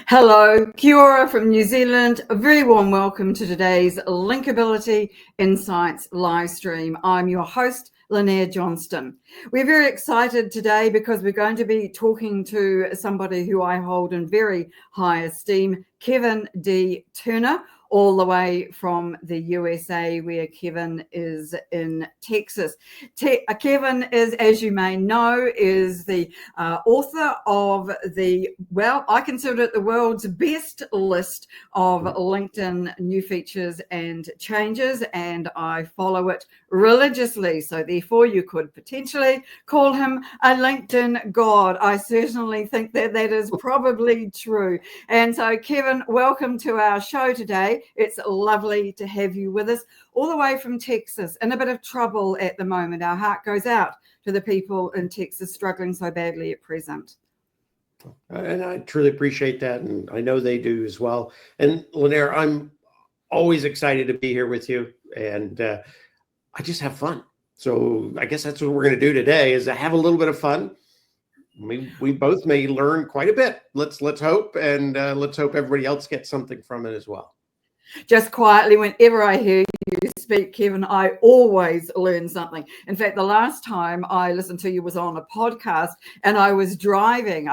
Hello, kia ora from New Zealand. A very warm welcome to today's LinkAbility Insights live stream. I'm your host, Lynnaire Johnston. We're very excited today because we're going to be talking to somebody who I hold in very high esteem, Kevin D. Turner, all the way from the USA, where Kevin is in Texas. Kevin is, as you may know, is the author of I consider it the world's best list of LinkedIn new features and changes, and I follow it religiously. So therefore, you could potentially call him a LinkedIn god. I certainly think that is probably true. And so, Kevin, welcome to our show today. It's lovely to have you with us all the way from Texas. In a bit of trouble at the moment. Our heart goes out to the people in Texas struggling so badly at present. And I truly appreciate that. And I know they do as well. And Lynnaire, I'm always excited to be here with you. And I just have fun. So I guess that's what we're going to do today is to have a little bit of fun. We both may learn quite a bit. Let's hope. And let's hope everybody else gets something from it as well. Just quietly, whenever I hear you speak, Kevin, I always learn something. In fact, the last time I listened to you was on a podcast and I was driving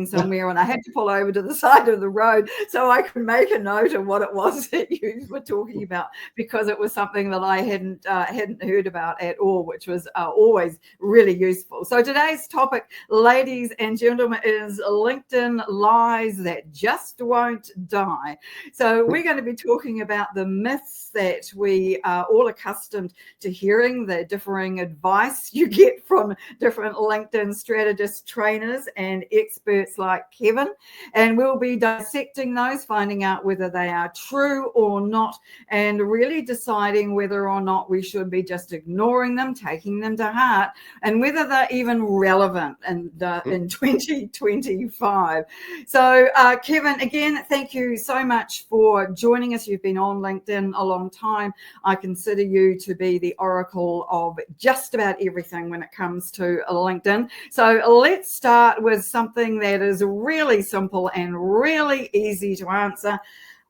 somewhere and I had to pull over to the side of the road so I could make a note of what it was that you were talking about, because it was something that I hadn't heard about at all, which was always really useful. So today's topic, ladies and gentlemen, is LinkedIn lies that just won't die. So we're going to be talking about the myths that we are all accustomed to hearing, the differing advice you get from different LinkedIn strategists, trainers, and experts like Kevin. And we'll be dissecting those, finding out whether they are true or not, and really deciding whether or not we should be just ignoring them, taking them to heart, and whether they're even relevant in 2025. So, Kevin, again, thank you so much for joining us. You've been on LinkedIn a long time. I consider you to be the oracle of just about everything when it comes to LinkedIn. So let's start with something that is really simple and really easy to answer.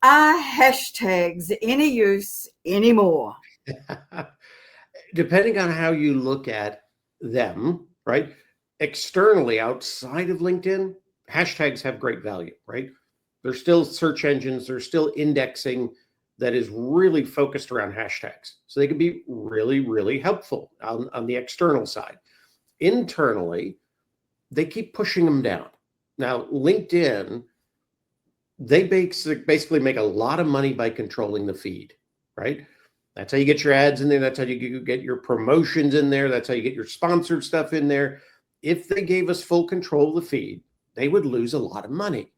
Are hashtags any use anymore? Depending on how you look at them, right? Externally, outside of LinkedIn, hashtags have great value, right? There's still search engines, there's still indexing that is really focused around hashtags. So they can be really, really helpful on the external side. Internally, they keep pushing them down. Now, LinkedIn, they basically make a lot of money by controlling the feed, right? That's how you get your ads in there. That's how you get your promotions in there. That's how you get your sponsored stuff in there. If they gave us full control of the feed, they would lose a lot of money.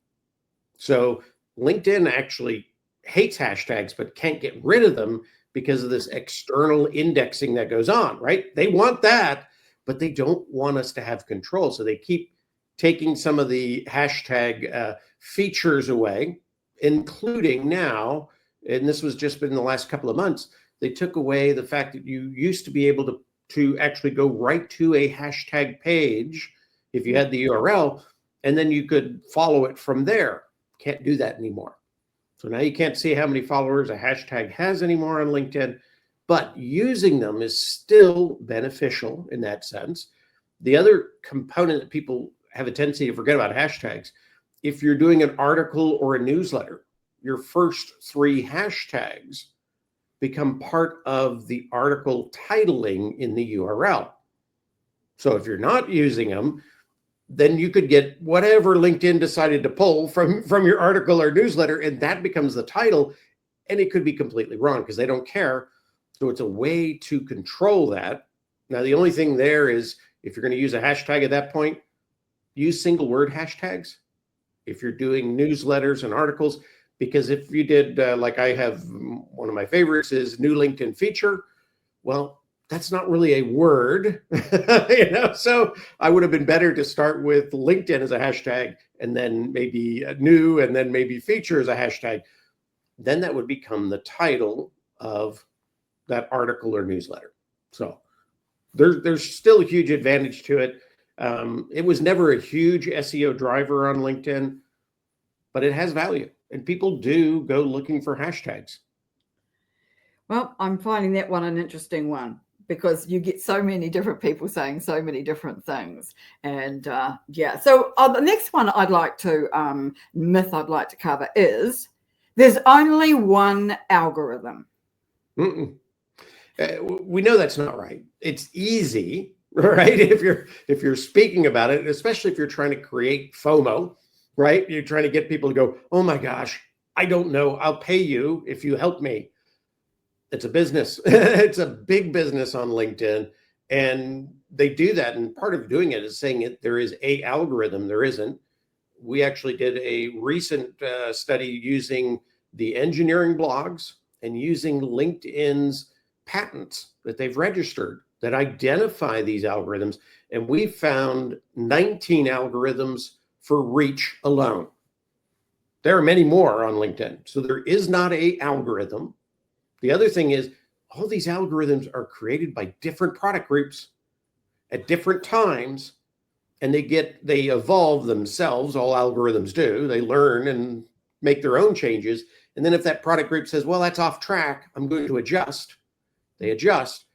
So LinkedIn actually hates hashtags, but can't get rid of them because of this external indexing that goes on, right? They want that, but they don't want us to have control. So they keep taking some of the hashtag features away, including now, and this was just been the last couple of months, they took away the fact that you used to be able to actually go right to a hashtag page if you had the URL, and then you could follow it from there. Can't do that anymore. So now you can't see how many followers a hashtag has anymore on LinkedIn, but using them is still beneficial in that sense. The other component that people have a tendency to forget about hashtags, if you're doing an article or a newsletter, your first 3 hashtags become part of the article titling in the URL. So if you're not using them, then you could get whatever LinkedIn decided to pull from your article or newsletter, and that becomes the title, and it could be completely wrong because they don't care. So it's a way to control that. Now, the only thing there is if you're going to use a hashtag at that point, use single word hashtags. If you're doing newsletters and articles, because if you did, like I have, one of my favorites is new LinkedIn feature. Well, that's not really a word, so I would have been better to start with LinkedIn as a hashtag and then maybe new and then maybe feature as a hashtag. Then that would become the title of that article or newsletter. So there's still a huge advantage to it. It was never a huge SEO driver on LinkedIn, but it has value. And people do go looking for hashtags. Well, I'm finding that one an interesting one because you get so many different people saying so many different things. And yeah, so the next one myth I'd like to cover is there's only one algorithm. We know that's not right. It's easy, right? If you're speaking about it, especially if you're trying to create FOMO, right? You're trying to get people to go, oh my gosh, I don't know. I'll pay you if you help me. It's a business. It's a big business on LinkedIn. And they do that. And part of doing it is saying there is a algorithm. There isn't. We actually did a recent study using the engineering blogs and using LinkedIn's patents that they've registered that identify these algorithms. And we found 19 algorithms for reach alone. There are many more on LinkedIn. So there is not an algorithm. The other thing is all these algorithms are created by different product groups at different times, and they evolve themselves. All algorithms do. They learn and make their own changes. And then if that product group says, well, that's off track, I'm going to adjust, they adjust.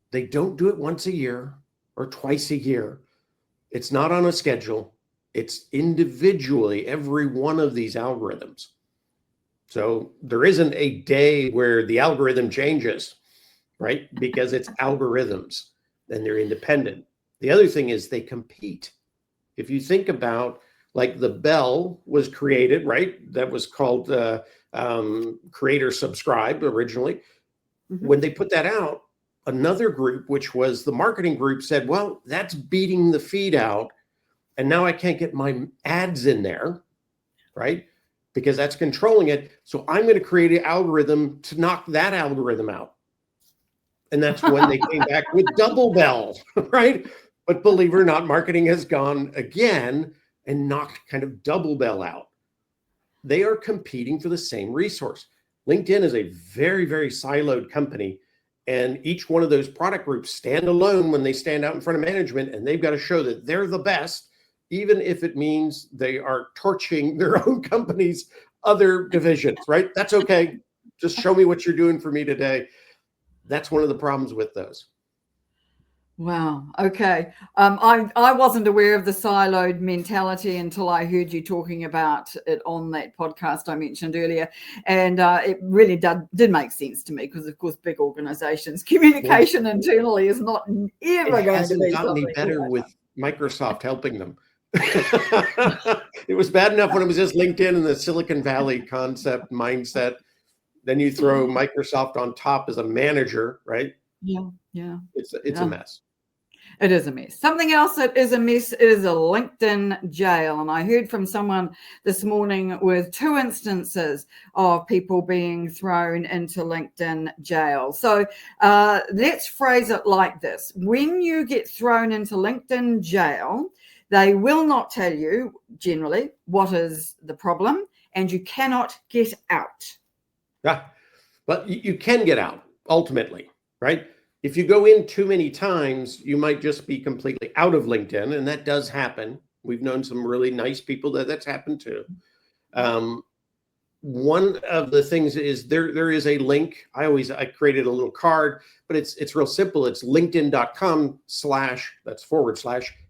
They don't do it once a year or twice a year. It's not on a schedule. It's individually every one of these algorithms. So there isn't a day where the algorithm changes, right? Because it's algorithms and they're independent. The other thing is they compete. If you think about like the bell was created, right? That was called creator subscribe originally. Mm-hmm. When they put that out, another group, which was the marketing group, said, well, that's beating the feed out. And now I can't get my ads in there, right? Because that's controlling it. So I'm going to create an algorithm to knock that algorithm out. And that's when they came back with double bell, right? But believe it or not, marketing has gone again and knocked kind of double bell out. They are competing for the same resource. LinkedIn is a very, very siloed company. And each one of those product groups stand alone when they stand out in front of management, and they've got to show that they're the best, even if it means they are torching their own company's other divisions, right? That's okay. Just show me what you're doing for me today. That's one of the problems with those. Wow. Okay. I wasn't aware of the siloed mentality until I heard you talking about it on that podcast I mentioned earlier. And it really did make sense to me because, of course, big organizations, communication internally is not ever going to be gotten any better with Microsoft helping them. It was bad enough when it was just LinkedIn and the Silicon Valley concept mindset. Then you throw Microsoft on top as a manager, right? Yeah. It's a mess. It is a mess. Something else that is a mess is a LinkedIn jail. And I heard from someone this morning with 2 instances of people being thrown into LinkedIn jail. So let's phrase it like this. When you get thrown into LinkedIn jail, they will not tell you generally what is the problem, and you cannot get out. Yeah, but you can get out ultimately, right? If you go in too many times, you might just be completely out of LinkedIn, and that does happen. We've known some really nice people that's happened to. One of the things is there is a link. I created a little card, but it's real simple. It's linkedin.com/ that's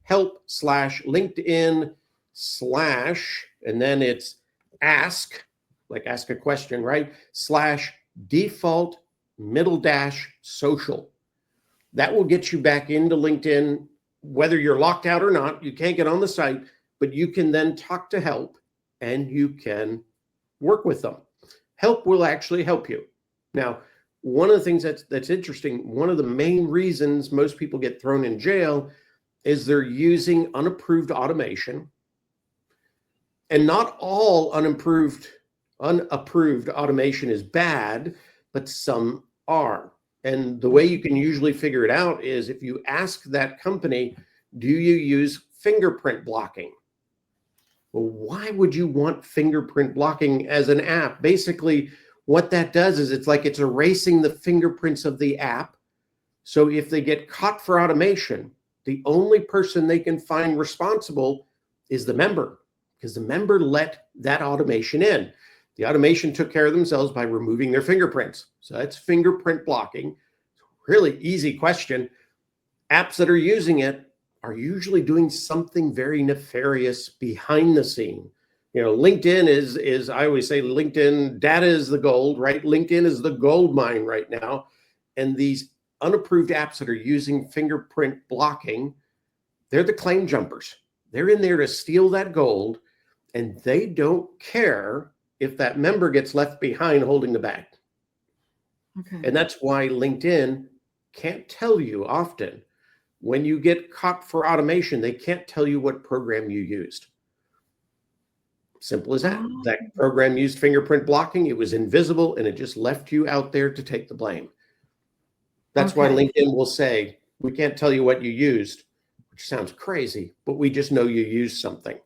/help/LinkedIn/ and then it's ask a question, right? /default _social. That will get you back into LinkedIn, whether you're locked out or not. You can't get on the site, but you can then talk to help and you can work with them. Help will actually help you. Now, one of the things that's interesting, one of the main reasons most people get thrown in jail is they're using unapproved automation. And not all unapproved automation is bad, but some are. And the way you can usually figure it out is if you ask that company, do you use fingerprint blocking? Well, why would you want fingerprint blocking as an app? Basically, what that does is it's erasing the fingerprints of the app. So if they get caught for automation, the only person they can find responsible is the member, because the member let that automation in. The automation took care of themselves by removing their fingerprints. So that's fingerprint blocking. Really easy question. Apps that are using it are usually doing something very nefarious behind the scene. LinkedIn is I always say LinkedIn data is the gold, right? LinkedIn is the gold mine right now. And these unapproved apps that are using fingerprint blocking, they're the claim jumpers. They're in there to steal that gold, and they don't care if that member gets left behind holding the bag. Okay. And that's why LinkedIn can't tell you often when you get caught for automation, they can't tell you what program you used. Simple as that. Oh. That program used fingerprint blocking. It was invisible, and it just left you out there to take the blame. That's why LinkedIn will say, we can't tell you what you used, which sounds crazy, but we just know you used something.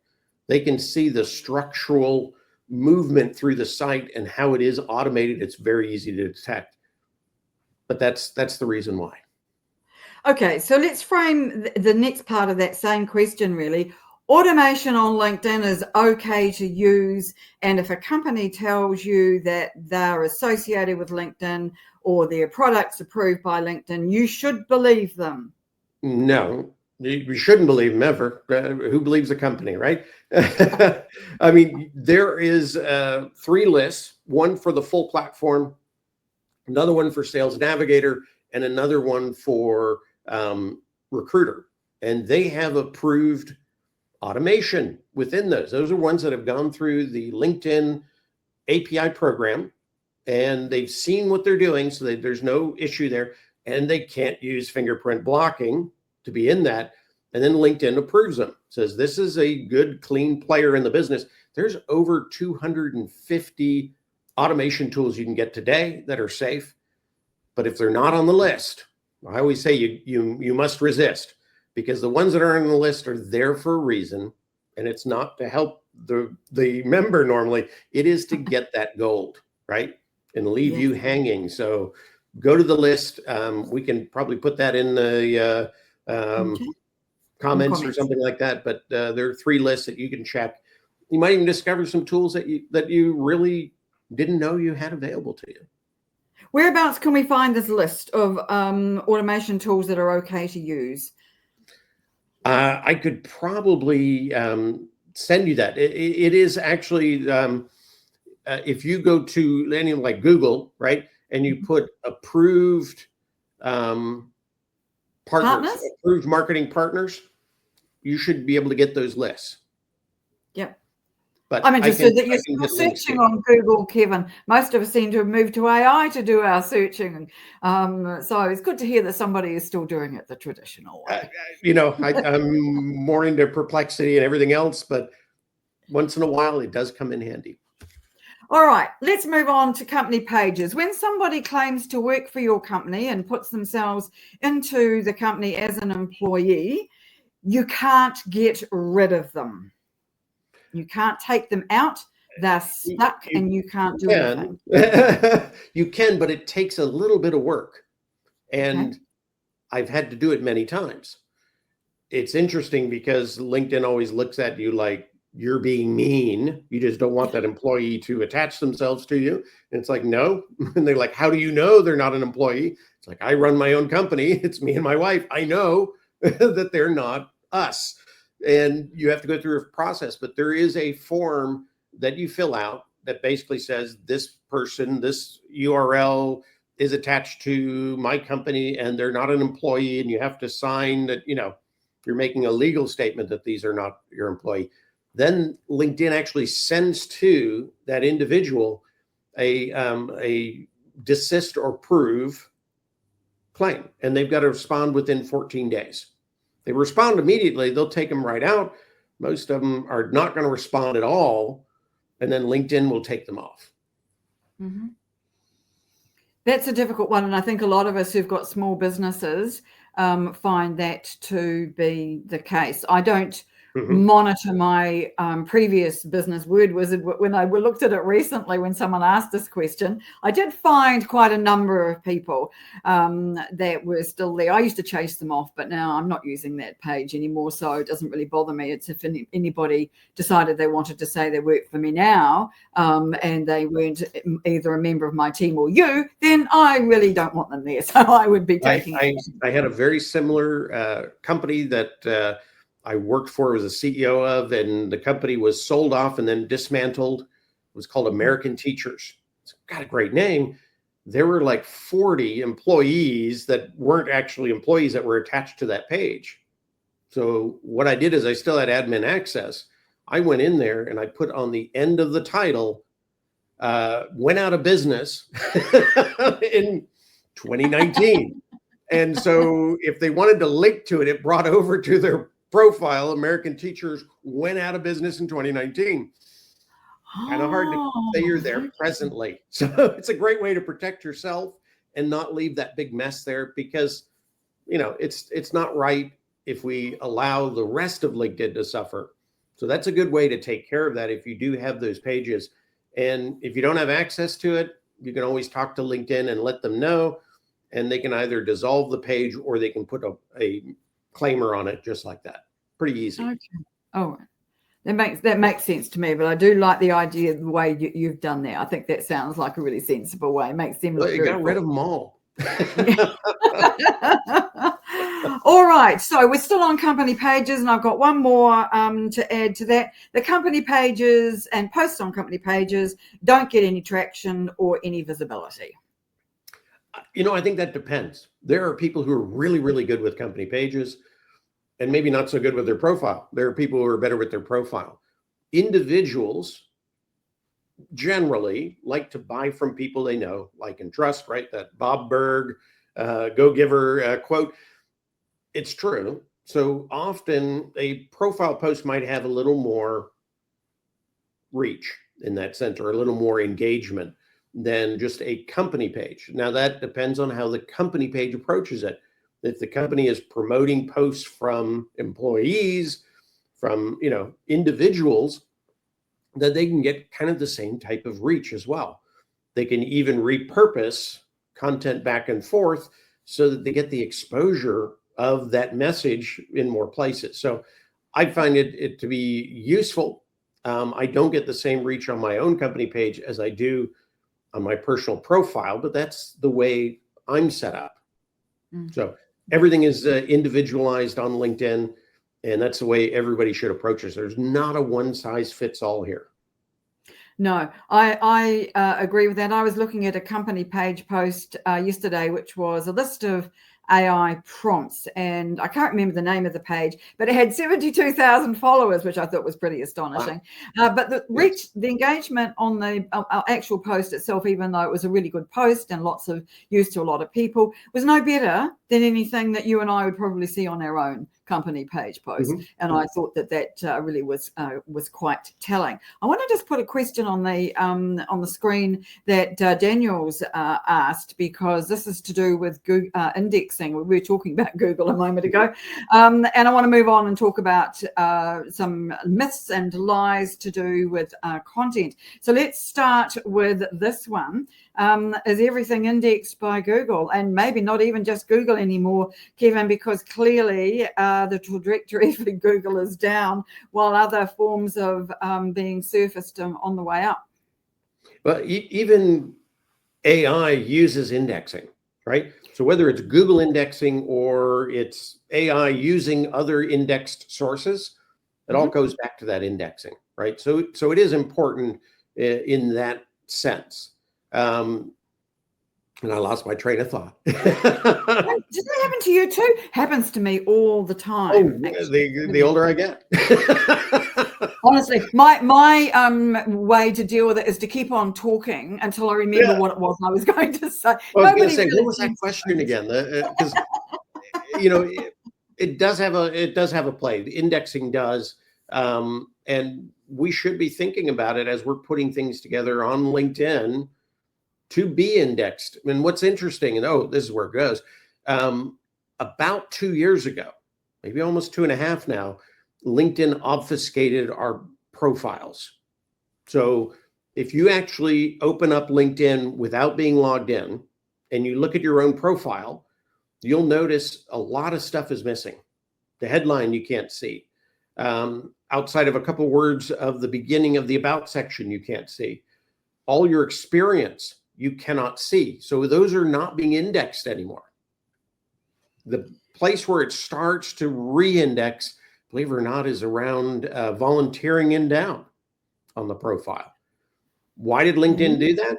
They can see the structural movement through the site and how it is automated. It's very easy to detect. But that's the reason why. Okay, so let's frame the next part of that same question, really. Automation on LinkedIn is okay to use, and if a company tells you that they're associated with LinkedIn or their products approved by LinkedIn, you should believe them. No, you shouldn't believe them ever. Who believes a company, right? I mean, there is 3 lists, one for the full platform, another one for Sales Navigator, and another one for Recruiter. And they have approved automation within those. Those are ones that have gone through the LinkedIn API program, and they've seen what they're doing, so there's no issue there, and they can't use fingerprint blocking to be in that. And then LinkedIn approves them, says this is a good, clean player in the business. There's over 250 automation tools you can get today that are safe, but if they're not on the list, I always say you must resist, because the ones that are on the list are there for a reason, and it's not to help the member normally. It is to get that gold, right? And leave you hanging. So go to the list. We can probably put that in the comments or something like that. But there are 3 lists that you can check. You might even discover some tools that you really didn't know you had available to you. Whereabouts can we find this list of automation tools that are okay to use? I could probably send you that. It is actually, if you go to any like Google, right, and you put approved partners, approved marketing partners, you should be able to get those lists. Yep. But I'm interested that you're still searching on Google, Kevin. Most of us seem to have moved to AI to do our searching. So it's good to hear that somebody is still doing it the traditional way. I'm more into Perplexity and everything else, but once in a while it does come in handy. All right, let's move on to company pages. When somebody claims to work for your company and puts themselves into the company as an employee, you can't get rid of them. You can't take them out. They're stuck and you can't do anything. You can, but it takes a little bit of work. And I've had to do it many times. It's interesting because LinkedIn always looks at you like you're being mean. You just don't want that employee to attach themselves to you. And it's like, no. And they're like, how do you know they're not an employee? It's like, I run my own company. It's me and my wife. I know that they're not us. And you have to go through a process, but there is a form that you fill out that basically says this person, this URL is attached to my company and they're not an employee. And you have to sign that, you're making a legal statement that these are not your employee. Then LinkedIn actually sends to that individual a desist or prove claim, and they've got to respond within 14 days. They respond immediately, they'll take them right out. Most of them are not going to respond at all, and then LinkedIn will take them off. Mm-hmm. That's a difficult one, and I think a lot of us who've got small businesses find that to be the case. I don't Mhm. monitor my previous business word wizard. When I looked at it recently, when someone asked this question, I did find quite a number of people that were still there. I used to chase them off, but now I'm not using that page anymore, so it doesn't really bother me. It's if anybody decided they wanted to say they work for me now, and they weren't either a member of my team or you, then I really don't want them there. So I would be taking action. I had a very similar company that I worked for, was a CEO of, and the company was sold off and then dismantled. It was called American Teachers. It's got a great name. There were like 40 employees that weren't actually employees that were attached to that page. So what I did is I still had admin access. I went in there and I put on the end of the title, went out of business in 2019. And so if they wanted to link to it, it brought over to their profile, American Teachers went out of business in 2019. Kind of hard to say you're there presently. So it's a great way to protect yourself and not leave that big mess there, because, it's not right if we allow the rest of LinkedIn to suffer. So that's a good way to take care of that if you do have those pages. And if you don't have access to it, you can always talk to LinkedIn and let them know, and they can either dissolve the page or they can put a claimer on it just like that. Pretty easy. Okay. Oh, that makes sense to me, but I do like the idea of the way you've done that. I think that sounds like a really sensible way. It makes them look You got rid of them all. All right, so we're still on company pages, and I've got one more to add to that. The company pages and posts on company pages don't get any traction or any visibility. I think that depends. There are people who are really, really good with company pages and maybe not so good with their profile. There are people who are better with their profile. Individuals generally like to buy from people they know, like, and trust, right? That Bob Berg, Go Giver quote. It's true. So often a profile post might have a little more reach in that sense, or a little more engagement than just a company page. Now that depends on how the company page approaches it. If the company is promoting posts from employees, from individuals, then they can get kind of the same type of reach as well. They can even repurpose content back and forth so that they get the exposure of that message in more places. So I find it to be useful. I don't get the same reach on my own company page as I do on my personal profile, but that's the way I'm set up. So everything is individualized on LinkedIn, and that's the way everybody should approach it. There's not a one size fits all here. No, I agree with that. I was looking at a company page post yesterday, which was a list of AI prompts, and I can't remember the name of the page, but it had 72,000 followers, which I thought was pretty astonishing. Wow. But the reach, the engagement on the actual post itself, even though it was a really good post and lots of use to a lot of people, was no better than anything that you and I would probably see on our own company page post. And I thought that really was quite telling. I want to just put a question on the screen that Daniel's asked, because this is to do with Google, indexing. We were talking about Google a moment ago, and I want to move on and talk about some myths and lies to do with content. So let's start with this one. Is everything indexed by Google? And maybe not even just Google anymore, Kevin, because clearly the trajectory for Google is down, while other forms of being surfaced on the way up. Well, even AI uses indexing, right? So whether it's Google indexing or it's AI using other indexed sources, it all goes back to that indexing, right? So it is important in that sense. And I lost my train of thought. Does that happen to you too? Happens to me all the time. Oh, the older I get. Honestly, my way to deal with it is to keep on talking until I remember what it was I was going to say. Well, I was going to say, what was that question again? Because it does have a play. The indexing does, and we should be thinking about it as we're putting things together on LinkedIn to be indexed. And what's interesting, and this is where it goes. About 2 years ago, maybe almost 2.5 now, LinkedIn obfuscated our profiles. So if you actually open up LinkedIn without being logged in and you look at your own profile, you'll notice a lot of stuff is missing. The headline you can't see. Outside of a couple words of the beginning of the about section, you can't see. All your experience, you cannot see. So those are not being indexed anymore. The place where it starts to re-index, believe it or not, is around volunteering in down on the profile. Why did LinkedIn do that?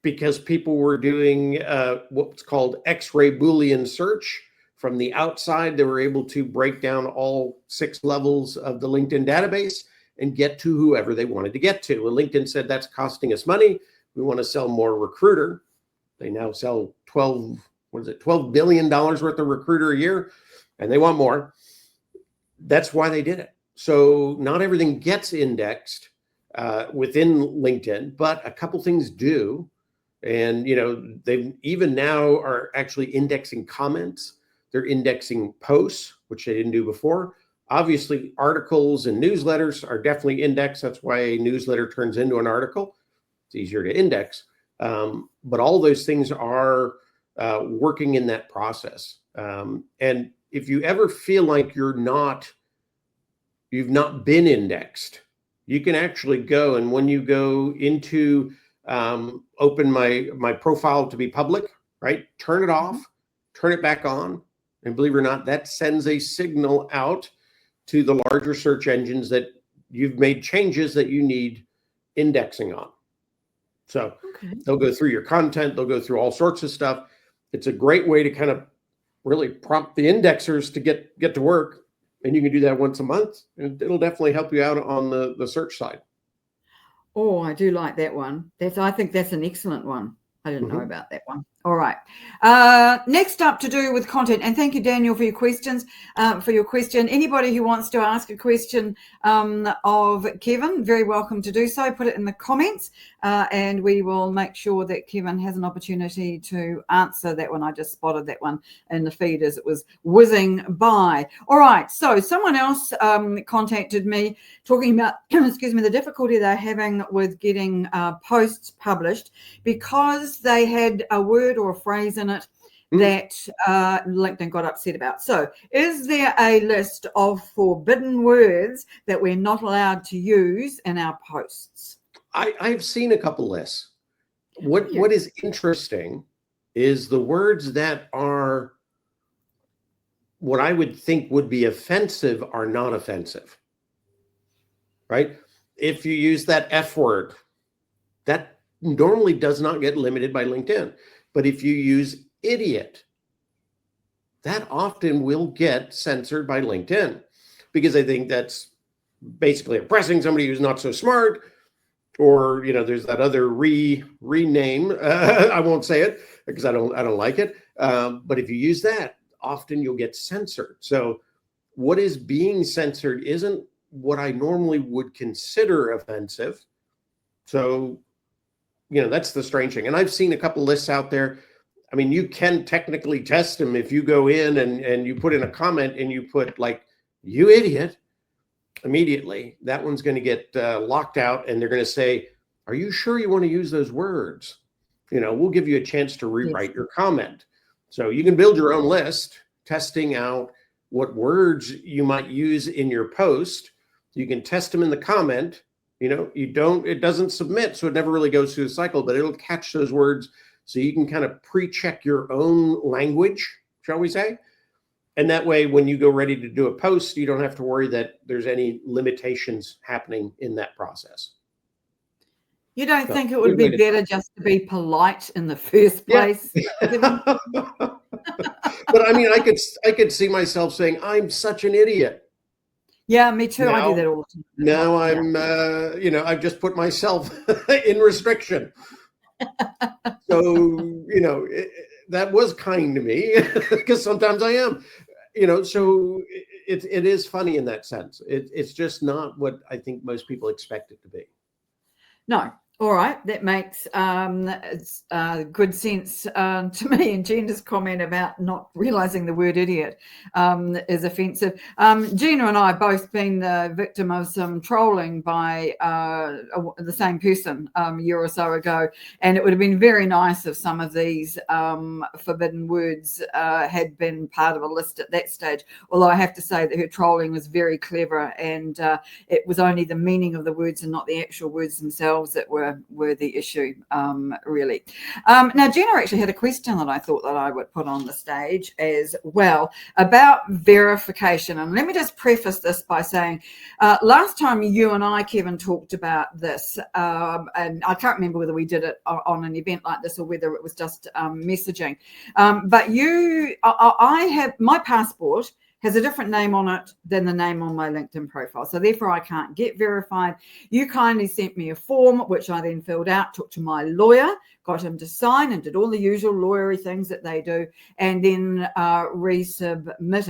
Because people were doing what's called X-ray Boolean search. From the outside, they were able to break down all 6 levels of the LinkedIn database and get to whoever they wanted to get to. Well, LinkedIn said that's costing us money. We want to sell more Recruiter. They now sell $12 billion worth of Recruiter a year, and they want more. That's why they did it. So not everything gets indexed within LinkedIn, but a couple things do. And, they even now are actually indexing comments. They're indexing posts, which they didn't do before. Obviously, articles and newsletters are definitely indexed. That's why a newsletter turns into an article. It's easier to index. But all those things are working in that process. And if you ever feel like you've not been indexed, you can actually go, and when you go into open my profile to be public, right? Turn it off, turn it back on. And believe it or not, that sends a signal out to the larger search engines that you've made changes that you need indexing on. So they'll go through your content, they'll go through all sorts of stuff. It's a great way to kind of really prompt the indexers to get to work. And you can do that once a month, and it'll definitely help you out on the search side. Oh, I do like that one. I think that's an excellent one. I didn't know about that one. All right. Next up, to do with content, and thank you, Daniel, for your questions. For your question, anybody who wants to ask a question of Kevin, very welcome to do so. Put it in the comments, and we will make sure that Kevin has an opportunity to answer that one. I just spotted that one in the feed as it was whizzing by. All right. So someone else contacted me talking about, the difficulty they're having with getting posts published because they had a word or a phrase in it that LinkedIn got upset about. So is there a list of forbidden words that we're not allowed to use in our posts? I've seen a couple lists. What is interesting is the words that are what I would think would be offensive are not offensive, right? If you use that F word, that normally does not get limited by LinkedIn. But if you use idiot, that often will get censored by LinkedIn because I think that's basically oppressing somebody who's not so smart, or there's that other rename. I won't say it because I don't like it. But if you use that, often you'll get censored. So what is being censored isn't what I normally would consider offensive. So that's the strange thing. And I've seen a couple lists out there. I mean, you can technically test them if you go in and you put in a comment and you put like, you idiot, immediately. That one's going to get locked out, and they're going to say, are you sure you want to use those words? We'll give you a chance to rewrite your comment. So you can build your own list, testing out what words you might use in your post. You can test them in the comment. It doesn't submit, so it never really goes through the cycle, but it'll catch those words. So you can kind of pre-check your own language, shall we say? And that way, when you go ready to do a post, you don't have to worry that there's any limitations happening in that process. You don't think it would be better just to be polite in the first place? Yeah. But I mean, I could see myself saying, I'm such an idiot. Yeah, me too. I do that all the time. Now I'm, I've just put myself in restriction. So, that was kind to me because sometimes I am, so it is funny in that sense. It's just not what I think most people expect it to be. No. All right, that makes good sense to me. And Gina's comment about not realising the word idiot is offensive. Gina and I have both been the victim of some trolling by the same person a year or so ago, and it would have been very nice if some of these forbidden words had been part of a list at that stage. Although I have to say that her trolling was very clever, and it was only the meaning of the words and not the actual words themselves that were the issue, really. Now, Gina actually had a question that I thought that I would put on the stage as well about verification. And let me just preface this by saying, last time you and I, Kevin, talked about this, and I can't remember whether we did it on an event like this or whether it was just messaging. But I have my passport has a different name on it than the name on my LinkedIn profile. So therefore I can't get verified. You kindly sent me a form, which I then filled out, took to my lawyer, got him to sign and did all the usual lawyery things that they do, and then submit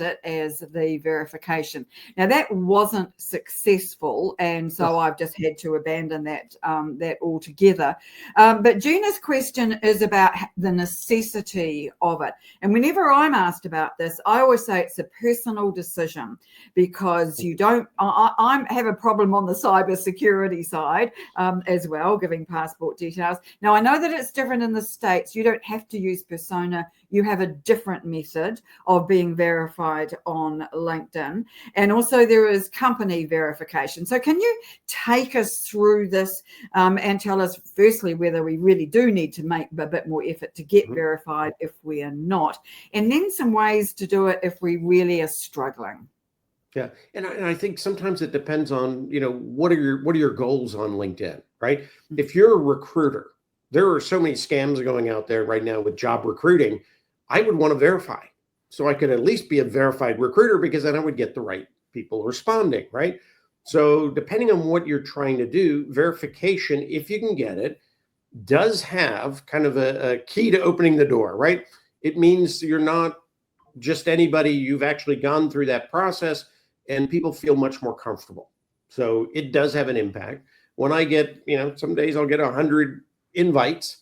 it as the verification. Now that wasn't successful, and so I've just had to abandon that altogether. But Gina's question is about the necessity of it. And whenever I'm asked about this, I always say it's a personal decision, because you don't, I have a problem on the cyber security side as well, giving passport details. Now, I know that it's different in the States. You don't have to use persona. You have a different method of being verified on LinkedIn. And also there is company verification. So can you take us through this and tell us firstly whether we really do need to make a bit more effort to get verified if we are not, and then some ways to do it if we really are struggling? Yeah, and I think sometimes it depends on, what are your goals on LinkedIn, right? If you're a recruiter, there are so many scams going out there right now with job recruiting. I would want to verify, so I could at least be a verified recruiter, because then I would get the right people responding, right? So depending on what you're trying to do, verification, if you can get it, does have kind of a key to opening the door, right? It means you're not just anybody. You've actually gone through that process, and people feel much more comfortable. So it does have an impact. When I get, some days I'll get 100 invites.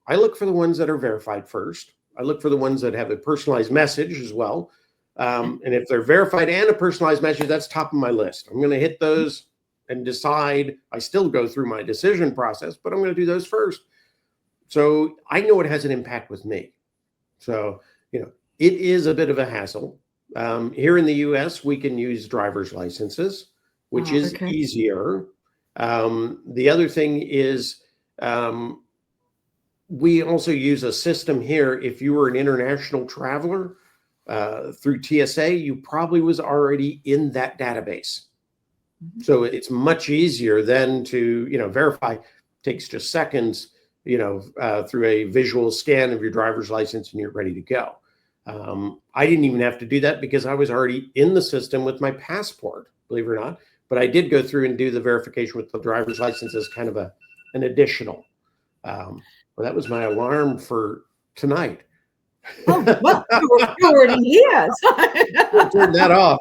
I look for the ones that are verified first. I look for the ones that have a personalized message as well. And if they're verified and a personalized message, that's top of my list. I'm going to hit those and decide. I still go through my decision process, but I'm going to do those first. So I know it has an impact with me. So, it is a bit of a hassle. Here in the US, we can use driver's licenses, which is easier. The other thing is, we also use a system here. If you were an international traveler through TSA, you probably was already in that database. So it's much easier then to, verify. It takes just seconds, through a visual scan of your driver's license, and you're ready to go. I didn't even have to do that because I was already in the system with my passport, believe it or not. But I did go through and do the verification with the driver's license as kind of an additional. Well, that was my alarm for tonight. Oh, well, you're already here. Turn that off.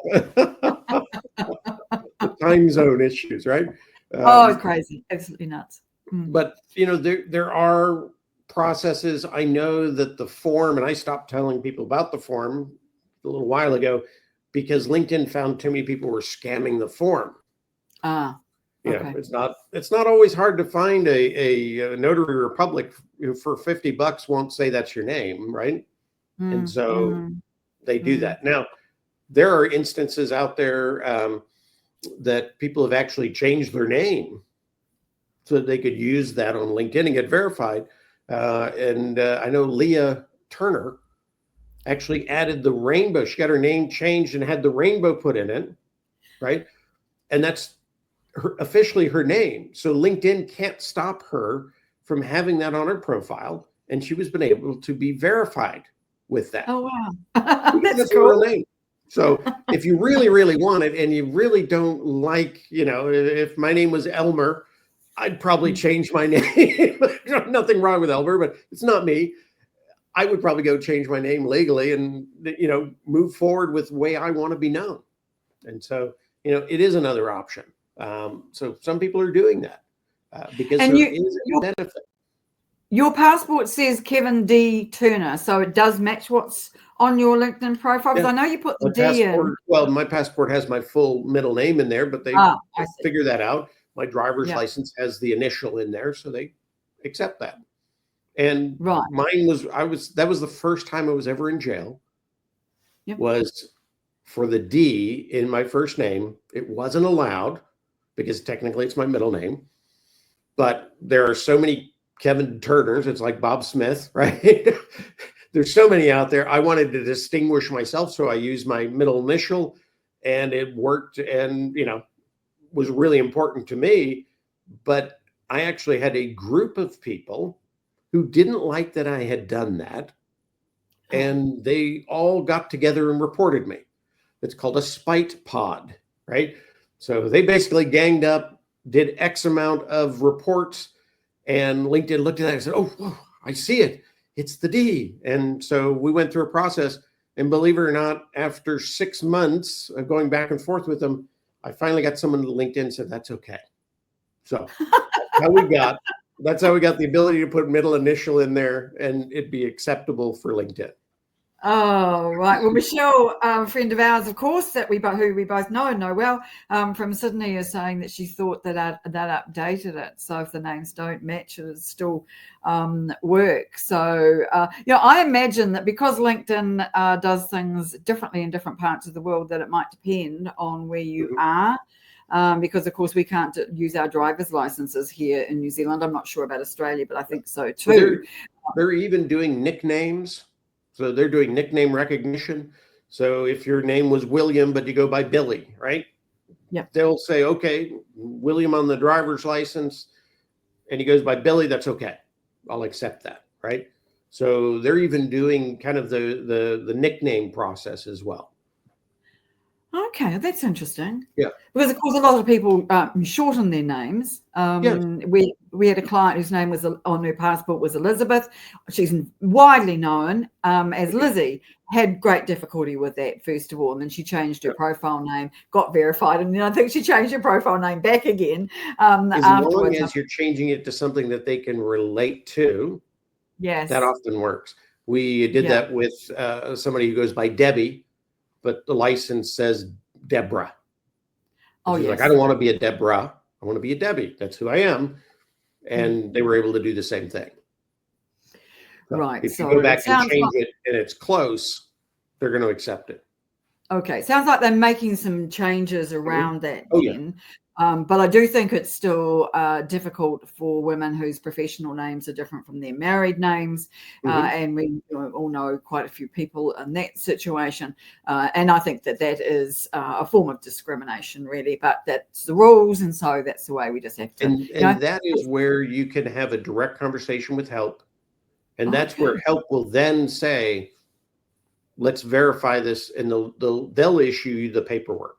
The time zone issues, right? It's crazy. Absolutely nuts. But, there are processes. I know that the form, and I stopped telling people about the form a little while ago because LinkedIn found too many people were scamming the form. It's not always hard to find a notary republic who for $50 won't say that's your name, right? And so they do that. Now, there are instances out there that people have actually changed their name so that they could use that on LinkedIn and get verified. I know Leah Turner actually added the rainbow. She got her name changed and had the rainbow put in it, right? And that's officially her name. So LinkedIn can't stop her from having that on her profile, and she was been able to be verified with that. Oh, wow. That's cool. Her real name. So if you really, really want it, and you really don't like, if my name was Elmer, I'd probably change my name. Nothing wrong with Elmer, but it's not me. I would probably go change my name legally and, move forward with the way I want to be known. And so, it is another option. So some people are doing that. because And there is a benefit. Your passport says Kevin D. Turner, so it does match what's on your LinkedIn profile. Because I know you put the D in. Well, my passport has my full middle name in there, but they figure that out. My driver's license has the initial in there, so they accept that. And mine that was the first time I was ever in jail. Was for the D in my first name. It wasn't allowed because technically it's my middle name, but there are so many Kevin Turners. It's like Bob Smith, right? There's so many out there. I wanted to distinguish myself, so I used my middle initial, and it worked, and was really important to me. But I actually had a group of people who didn't like that I had done that, and they all got together and reported me. It's called a spite pod, right? So they basically ganged up, did X amount of reports, and LinkedIn looked at that and said, oh, I see it. It's the D. And so we went through a process, and believe it or not, after 6 months of going back and forth with them, I finally got someone to LinkedIn and said, that's okay. So that's how we got the ability to put middle initial in there and it'd be acceptable for LinkedIn. Oh, right. Well, Michelle, a friend of ours, of course, who we both know and know well, from Sydney, is saying that she thought that updated it. So if the names don't match, it still work. So, I imagine that because LinkedIn does things differently in different parts of the world, that it might depend on where you are. Because, of course, we can't use our driver's licenses here in New Zealand. I'm not sure about Australia, but I think so too. They're even doing nicknames. So they're doing nickname recognition. So if your name was William, but you go by Billy, right? Yeah. They'll say, okay, William on the driver's license, and he goes by Billy, that's okay. I'll accept that, right? So they're even doing kind of the nickname process as well. Okay, that's interesting. Yeah. Because, of course, a lot of people shorten their names. We had a client whose name was on her passport was Elizabeth. She's widely known as Lizzie. Had great difficulty with that, first of all. And then she changed her profile name, got verified. And then I think she changed her profile name back again as long as you're changing it to something that they can relate to, that often works. We did that with somebody who goes by Debbie, but the license says Deborah. She's like, I don't want to be a Deborah. I want to be a Debbie. That's who I am. And they were able to do the same thing. So right. if you go back and change it and it's close, they're going to accept it. Okay. Sounds like they're making some changes around that then. Yeah. But I do think it's still difficult for women whose professional names are different from their married names. And we all know quite a few people in that situation. And I think that is a form of discrimination, really. But that's the rules. And so that's the way we just have to. And that is where you can have a direct conversation with help. And that's where help will then say, let's verify this. And they'll issue you the paperwork.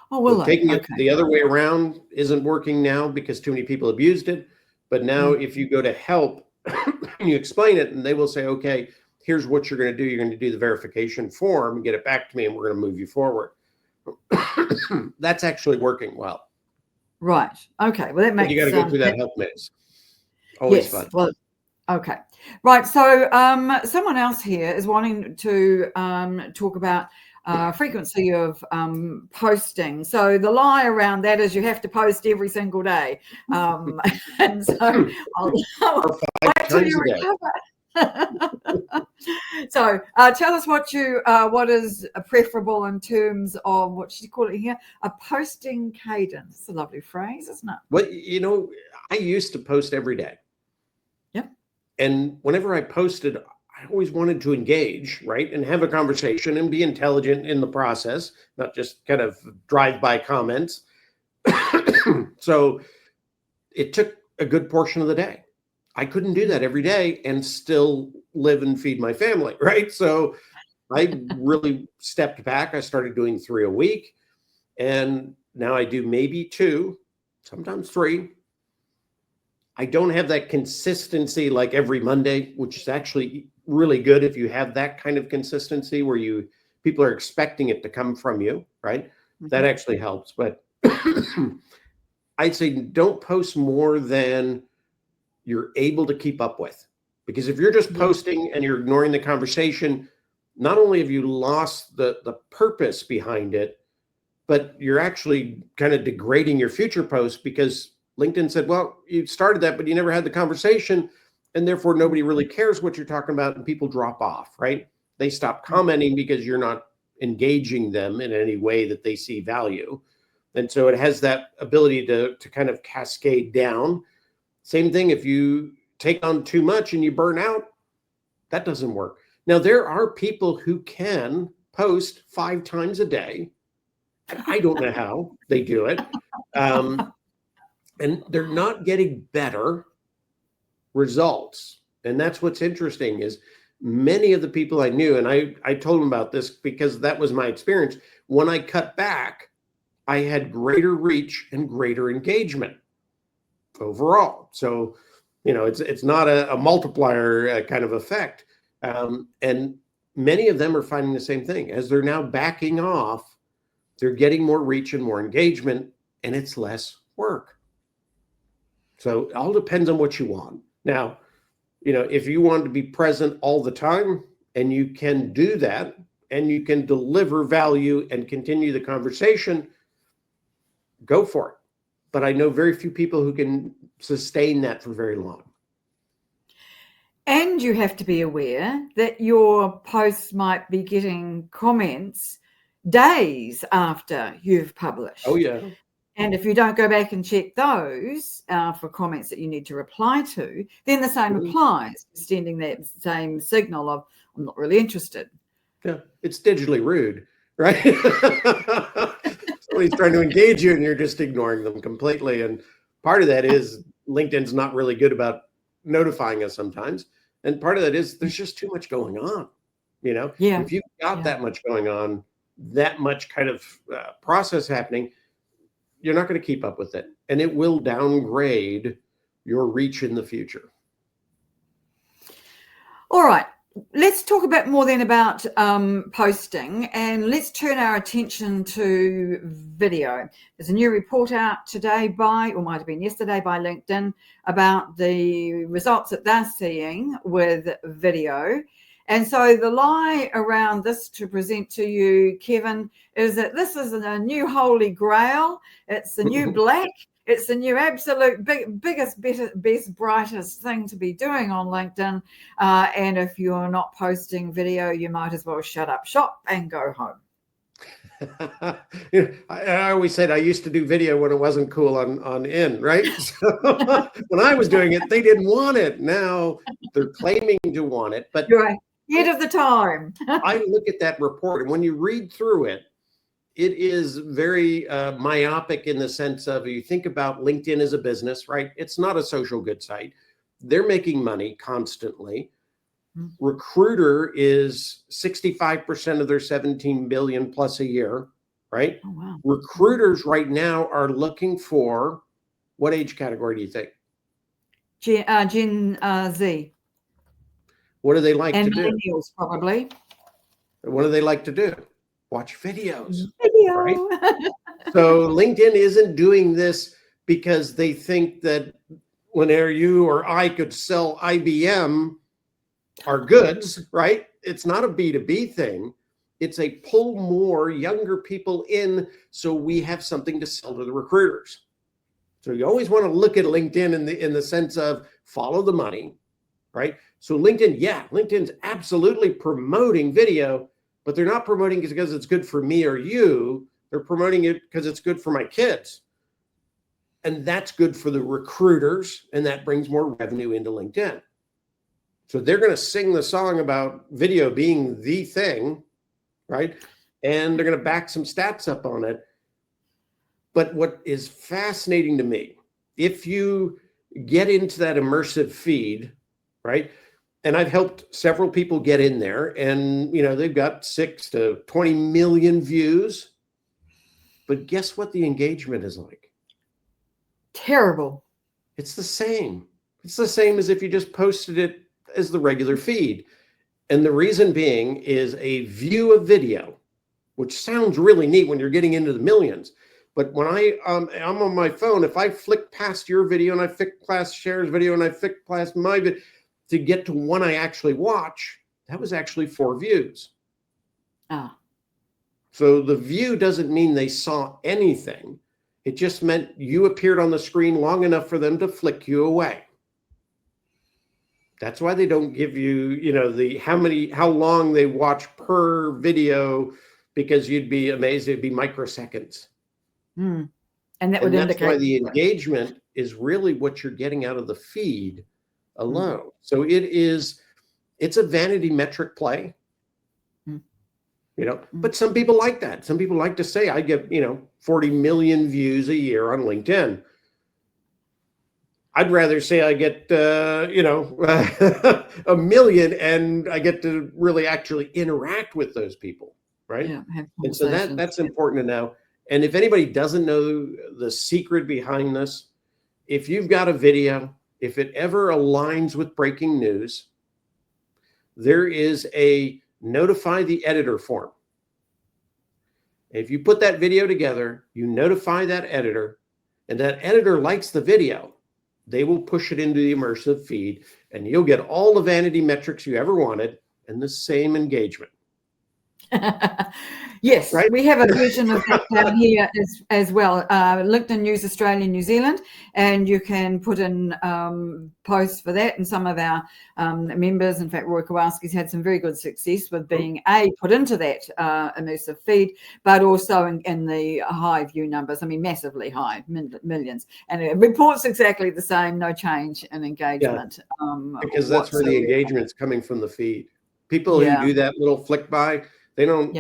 Oh, well, taking it the other way around isn't working now because too many people abused it. But now if you go to help and you explain it, and they will say, okay, here's what you're going to do. You're going to do the verification form and get it back to me, and we're going to move you forward. That's actually working well. Right. Okay. Well, that makes sense. You got to go through that help maze. Always fun. Well, okay. Right. So someone else here is wanting to talk about frequency of posting. So the lie around that is you have to post every single day. And so I'll wait till you recover. So tell us what is preferable in terms of what should you call it here? A posting cadence. It's a lovely phrase, isn't it? Well, I used to post every day. Yep. And whenever I posted, I always wanted to engage, right? And have a conversation and be intelligent in the process, not just kind of drive-by comments. So it took a good portion of the day. I couldn't do that every day and still live and feed my family, right? So I really stepped back. I started doing 3 a week. And now I do maybe 2, sometimes 3. I don't have that consistency like every Monday, which is actually really good if you have that kind of consistency where people are expecting it to come from you, right? That actually helps. But I'd say don't post more than you're able to keep up with. Because if you're just posting and you're ignoring the conversation, not only have you lost the purpose behind it, but you're actually kind of degrading your future posts, because LinkedIn said, well, you started that, but you never had the conversation, and therefore nobody really cares what you're talking about, and people drop off, right? They stop commenting because you're not engaging them in any way that they see value. And so it has that ability to kind of cascade down. Same thing if you take on too much and you burn out, that doesn't work. Now, there are people who can post 5 times a day. And I don't know how they do it. And they're not getting better results. And that's what's interesting is many of the people I knew, and I told them about this because that was my experience. When I cut back, I had greater reach and greater engagement overall. So, it's not a multiplier kind of effect. And many of them are finding the same thing. As they're now backing off, they're getting more reach and more engagement, and it's less work. So it all depends on what you want. Now, if you want to be present all the time, and you can do that, and you can deliver value and continue the conversation, go for it. But I know very few people who can sustain that for very long. And you have to be aware that your posts might be getting comments days after you've published. Oh, yeah. And if you don't go back and check those for comments that you need to reply to, then the same applies, sending that same signal of, I'm not really interested. Yeah, it's digitally rude, right? Somebody's trying to engage you and you're just ignoring them completely. And part of that is LinkedIn's not really good about notifying us sometimes. And part of that is there's just too much going on. Yeah. If you've got that much going on, that much kind of process happening, you're not going to keep up with it. And it will downgrade your reach in the future. All right. Let's talk a bit more then about posting, and let's turn our attention to video. There's a new report out today or might have been yesterday by LinkedIn about the results that they're seeing with video. And so the lie around this to present to you, Kevin, is that this is a new holy grail. It's the new black. It's the new absolute biggest, best, brightest thing to be doing on LinkedIn. And if you're not posting video, you might as well shut up shop and go home. I always said I used to do video when it wasn't cool on in, right? So when I was doing it, they didn't want it. Now they're claiming to want it. But you're ahead of the time. I look at that report, and when you read through it, it is very myopic in the sense of, you think about LinkedIn as a business, right? It's not a social good site. They're making money constantly. Recruiter is 65% of their 17 billion plus a year, right? Oh, wow. Recruiters right now are looking for, what age category do you think? Gen Z. What do they like to do? And millennials, probably. What do they like to do? Watch videos. Right? So LinkedIn isn't doing this because they think that whenever you or I could sell IBM our goods, right? It's not a B2B thing. It's a pull more younger people in so we have something to sell to the recruiters. So you always want to look at LinkedIn in the sense of follow the money, right? So LinkedIn's absolutely promoting video, but they're not promoting it because it's good for me or you. They're promoting it because it's good for my kids. And that's good for the recruiters, and that brings more revenue into LinkedIn. So they're going to sing the song about video being the thing, right? And they're going to back some stats up on it. But what is fascinating to me, if you get into that immersive feed, right? And I've helped several people get in there, and they've got 6 to 20 million views. But guess what the engagement is like? Terrible. It's the same. It's the same as if you just posted it as the regular feed. And the reason being is a view of video, which sounds really neat when you're getting into the millions, But when I'm on my phone, if I flick past your video and I flick past Cher's video and I flick past my video to get to one I actually watch, that was actually 4 views. Ah. So the view doesn't mean they saw anything. It just meant you appeared on the screen long enough for them to flick you away. That's why they don't give you, the how long they watch per video, because you'd be amazed. It'd be microseconds. And that would that's indicate why the engagement is really what you're getting out of the feed alone. So it's a vanity metric play. But some people like that. Some people like to say, I get, 40 million views a year on LinkedIn. I'd rather say I get, a million, and I get to really actually interact with those people, right? Yeah, and so that's important to know. And if anybody doesn't know the secret behind this, if you've got a video, if it ever aligns with breaking news, there is a notify the editor form. If you put that video together, you notify that editor, and that editor likes the video, they will push it into the immersive feed, and you'll get all the vanity metrics you ever wanted and the same engagement. Yes, right? We have a version of that down here as well. LinkedIn News Australia, New Zealand, and you can put in posts for that. And some of our members, in fact, Roy Kowalski's had some very good success with being put into that immersive feed, but also in the high view numbers. I mean, massively high, millions, and it reports exactly the same, no change in engagement. Because that's where the engagement's coming from, the feed. People who do that little flick by, they don't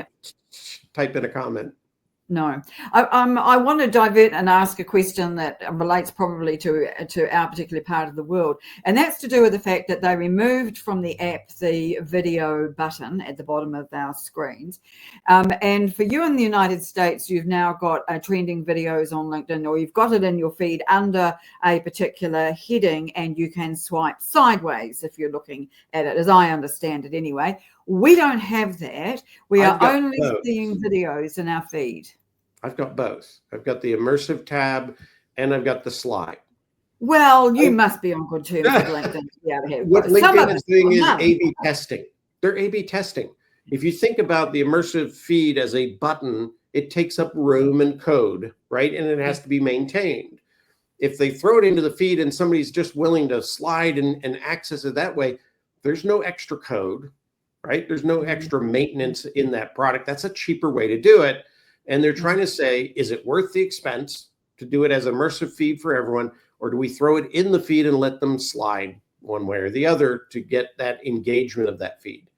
type in a comment. No, I want to divert and ask a question that relates probably to our particular part of the world, and that's to do with the fact that they removed from the app the video button at the bottom of our screens. And for you in the United States, you've now got trending videos on LinkedIn, or you've got it in your feed under a particular heading, and you can swipe sideways if you're looking at it, as I understand it anyway. We don't have that. We are only seeing videos in our feed. I've got both. I've got the immersive tab, and I've got the slide. Well, you must be on good terms with LinkedIn. What LinkedIn is doing is A/B testing. They're A/B testing. If you think about the immersive feed as a button, it takes up room and code, right? And it has to be maintained. If they throw it into the feed and somebody's just willing to slide and access it that way, there's no extra code, right? There's no extra maintenance in that product. That's a cheaper way to do it. And they're trying to say, is it worth the expense to do it as immersive feed for everyone? Or do we throw it in the feed and let them slide one way or the other to get that engagement of that feed?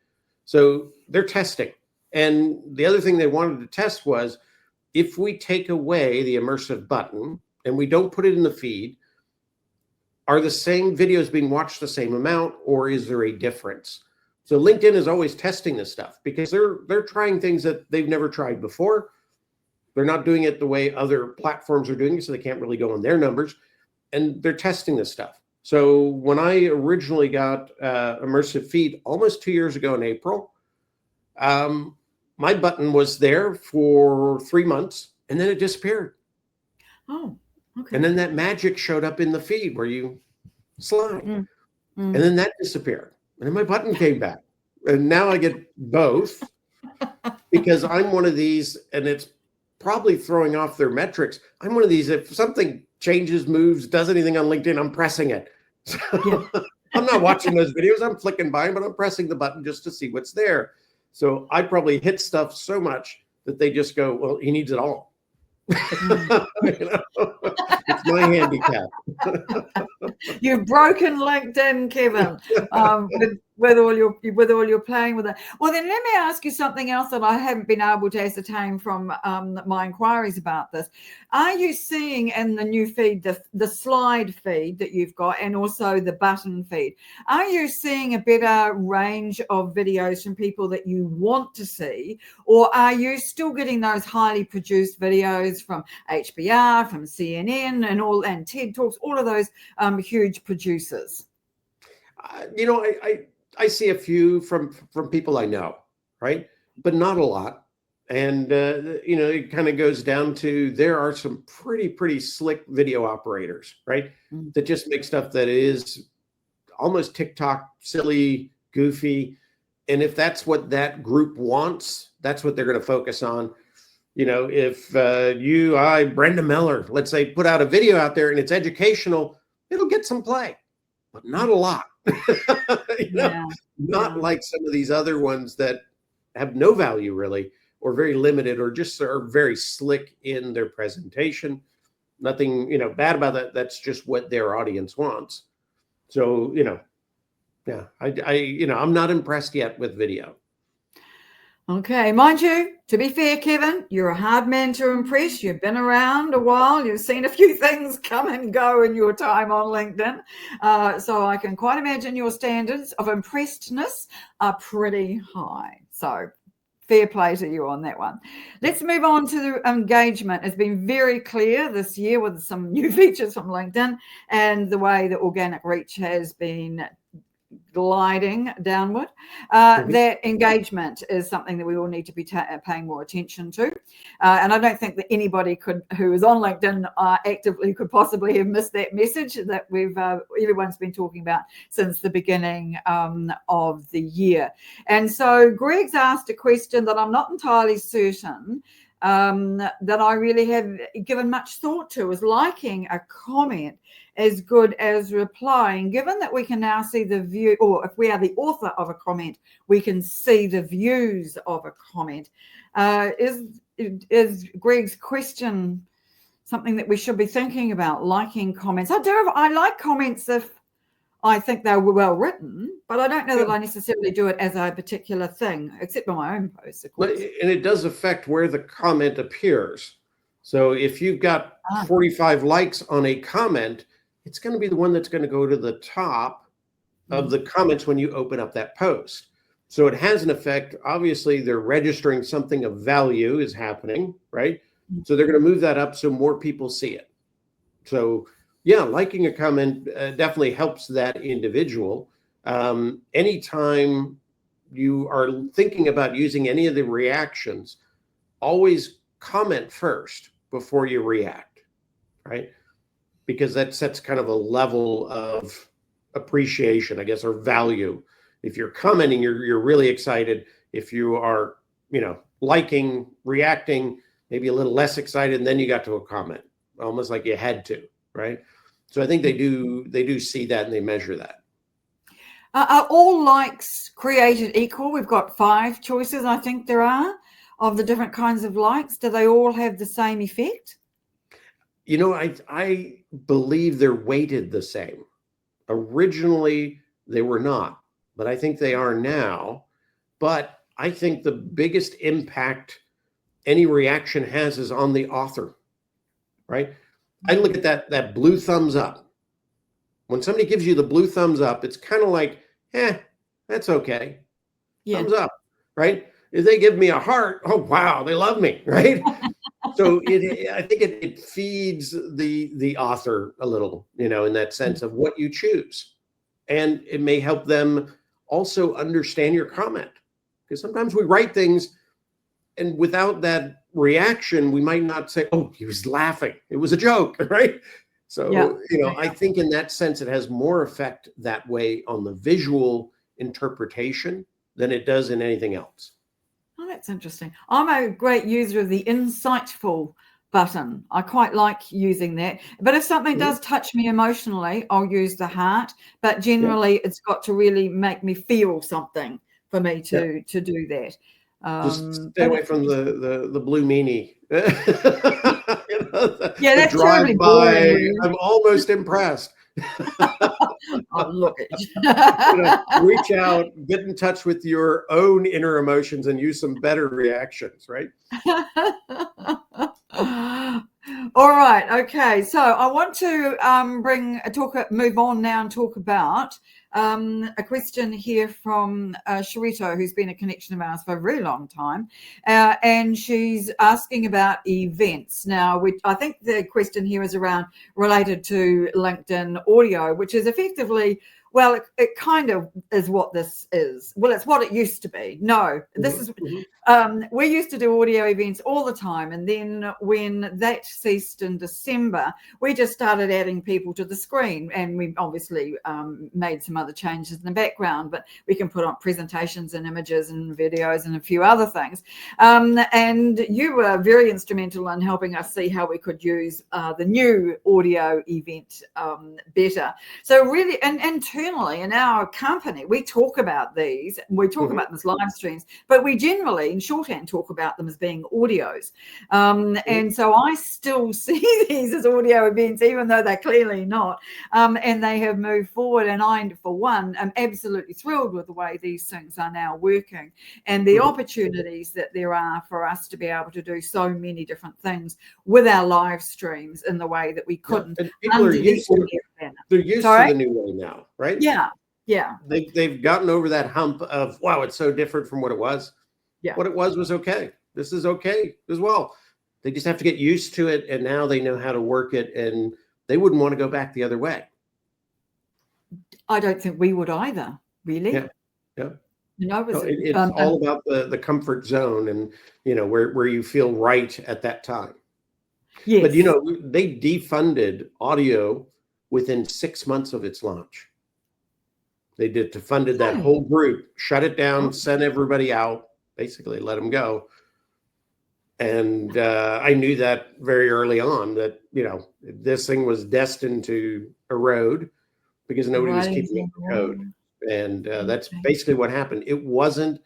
So they're testing. And the other thing they wanted to test was, if we take away the immersive button and we don't put it in the feed, are the same videos being watched the same amount, or is there a difference? So LinkedIn is always testing this stuff because they're trying things that they've never tried before. They're not doing it the way other platforms are doing it, so they can't really go on their numbers. And they're testing this stuff. So when I originally got immersive feed almost 2 years ago in April, my button was there for 3 months, and then it disappeared. Oh, okay. And then that magic showed up in the feed where you slide. And then that disappeared. And then my button came back. And now I get both because I'm one of these, and it's probably throwing off their metrics. I'm one of these, if something changes, moves, does anything on LinkedIn, I'm pressing it. So I'm not watching those videos. I'm flicking by, but I'm pressing the button just to see what's there. So I probably hit stuff so much that they just go, well, he needs it all. It's my handicap. You've broken LinkedIn, Kevin, with all your playing with it. Well, then let me ask you something else that I haven't been able to ascertain from my inquiries about this. Are you seeing in the new feed, the slide feed that you've got, and also the button feed, are you seeing a better range of videos from people that you want to see, or are you still getting those highly produced videos from HBR, from CNN, and TED Talks, all of those huge producers? I see a few from people I know, right? But not a lot. And, it kind of goes down to there are some pretty slick video operators, right? Mm. That just make stuff that is almost TikTok, silly, goofy. And if that's what that group wants, that's what they're going to focus on. If Brenda Miller, let's say, put out a video out there and it's educational, it'll get some play, but not a lot. Not like some of these other ones that have no value really, or very limited, or just are very slick in their presentation. Nothing, bad about that. That's just what their audience wants. So, yeah, I'm not impressed yet with video. Okay, mind you, to be fair, Kevin, you're a hard man to impress. You've been around a while. You've seen a few things come and go in your time on LinkedIn. So I can quite imagine your standards of impressedness are pretty high. So fair play to you on that one. Let's move on to the engagement. It's been very clear this year with some new features from LinkedIn and the way the organic reach has been gliding downward, that engagement is something that we all need to be paying more attention to. And I don't think that anybody who is on LinkedIn actively could possibly have missed that message that everyone's been talking about since the beginning of the year. And so Greg's asked a question that I'm not entirely certain that I really have given much thought to. Is liking a comment as good as replying, given that we can now see the view, or if we are the author of a comment, we can see the views of a comment. Is Greg's question something that we should be thinking about, liking comments? I like comments if I think they're well written, but I don't know that I necessarily do it as a particular thing, except on my own posts, of course. And it does affect where the comment appears. So if you've got 45 likes on a comment, it's going to be the one that's going to go to the top of the comments when you open up that post. So it has an effect. Obviously, they're registering something of value is happening, right? So they're going to move that up so more people see it. So yeah, liking a comment definitely helps that individual. Anytime you are thinking about using any of the reactions, always comment first before you react, right? Because that sets kind of a level of appreciation, I guess, or value. If you're commenting, you're really excited. If you are, liking, reacting, maybe a little less excited, and then you got to a comment, almost like you had to, right? So I think they do see that and they measure that. Are all likes created equal? We've got 5 choices, I think there are, of the different kinds of likes. Do they all have the same effect? I believe they're weighted the same. Originally, they were not, but I think they are now. But I think the biggest impact any reaction has is on the author, right? I look at that blue thumbs up. When somebody gives you the blue thumbs up, it's kind of like, that's okay. Yeah. Thumbs up, right? If they give me a heart, oh, wow, they love me, right? So I think it feeds the author a little, in that sense of what you choose. And it may help them also understand your comment. Because sometimes we write things and without that reaction, we might not say, oh, he was laughing. It was a joke, right? So, I think in that sense, it has more effect that way on the visual interpretation than it does in anything else. Oh, that's interesting. I'm a great user of the insightful button. I quite like using that. But if something does touch me emotionally, I'll use the heart. But generally, it's got to really make me feel something for me to do that. Just stay away from the blue meanie. That's terribly boring. I'm almost impressed. Oh, look it. Reach out, get in touch with your own inner emotions, and use some better reactions, right? All right. Okay. So I want to move on now and talk about a question here from Sharito, who's been a connection of ours for a very long time. And she's asking about events. Now, I think the question here is related to LinkedIn audio, which is effectively well, it kind of is what this is. Well, it's what it used to be. No, this is, we used to do audio events all the time. And then when that ceased in December, we just started adding people to the screen. And we obviously made some other changes in the background, but we can put on presentations and images and videos and a few other things. And you were very instrumental in helping us see how we could use the new audio event better. So really, and internally in our company, we talk about these, we talk about them as live streams, but we generally in shorthand talk about them as being audios. And so I still see these as audio events, even though they're clearly not. And they have moved forward. And I, for one, am absolutely thrilled with the way these things are now working and the opportunities that there are for us to be able to do so many different things with our live streams in the way that we couldn't. And people are used to, they're used to the new way now, right? Yeah. They've gotten over that hump of, wow, it's so different from what it was. Yeah. What it was okay. This is okay as well. They just have to get used to it, and now they know how to work it, and they wouldn't want to go back the other way. I don't think we would either, really. Yeah. You know, it's all about the comfort zone and, you know, where you feel right at that time. Yes. But, you know, they defunded audio within 6 months of its launch. They defunded that whole group, shut it down, sent everybody out, basically let them go. And I knew that very early on that, you know, this thing was destined to erode because nobody was keeping up the code. And that's basically what happened. It wasn't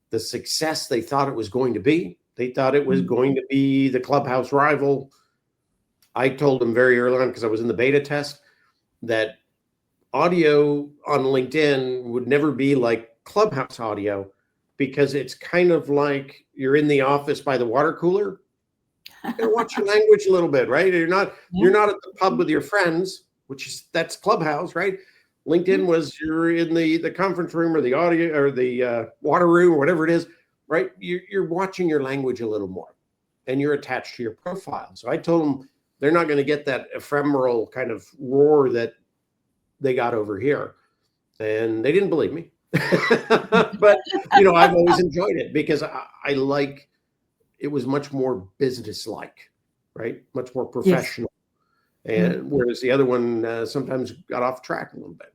the success they thought it was going to be. They thought it was going to be the Clubhouse rival. I told them very early on, because I was in the beta test, that audio on LinkedIn would never be like Clubhouse audio, because it's kind of like you're in the office by the water cooler. You gotta watch your language a little bit, right? You're not at the pub with your friends, that's Clubhouse, right? LinkedIn was you're in the conference room or the audio or the water room or whatever it is, right? You're watching your language a little more, and you're attached to your profile. So I told them they're not going to get that ephemeral kind of roar that they got over here, and they didn't believe me. But you know, I've always enjoyed it because I like it was much more business-like, right? Much more professional. Yes. And whereas the other one sometimes got off track a little bit.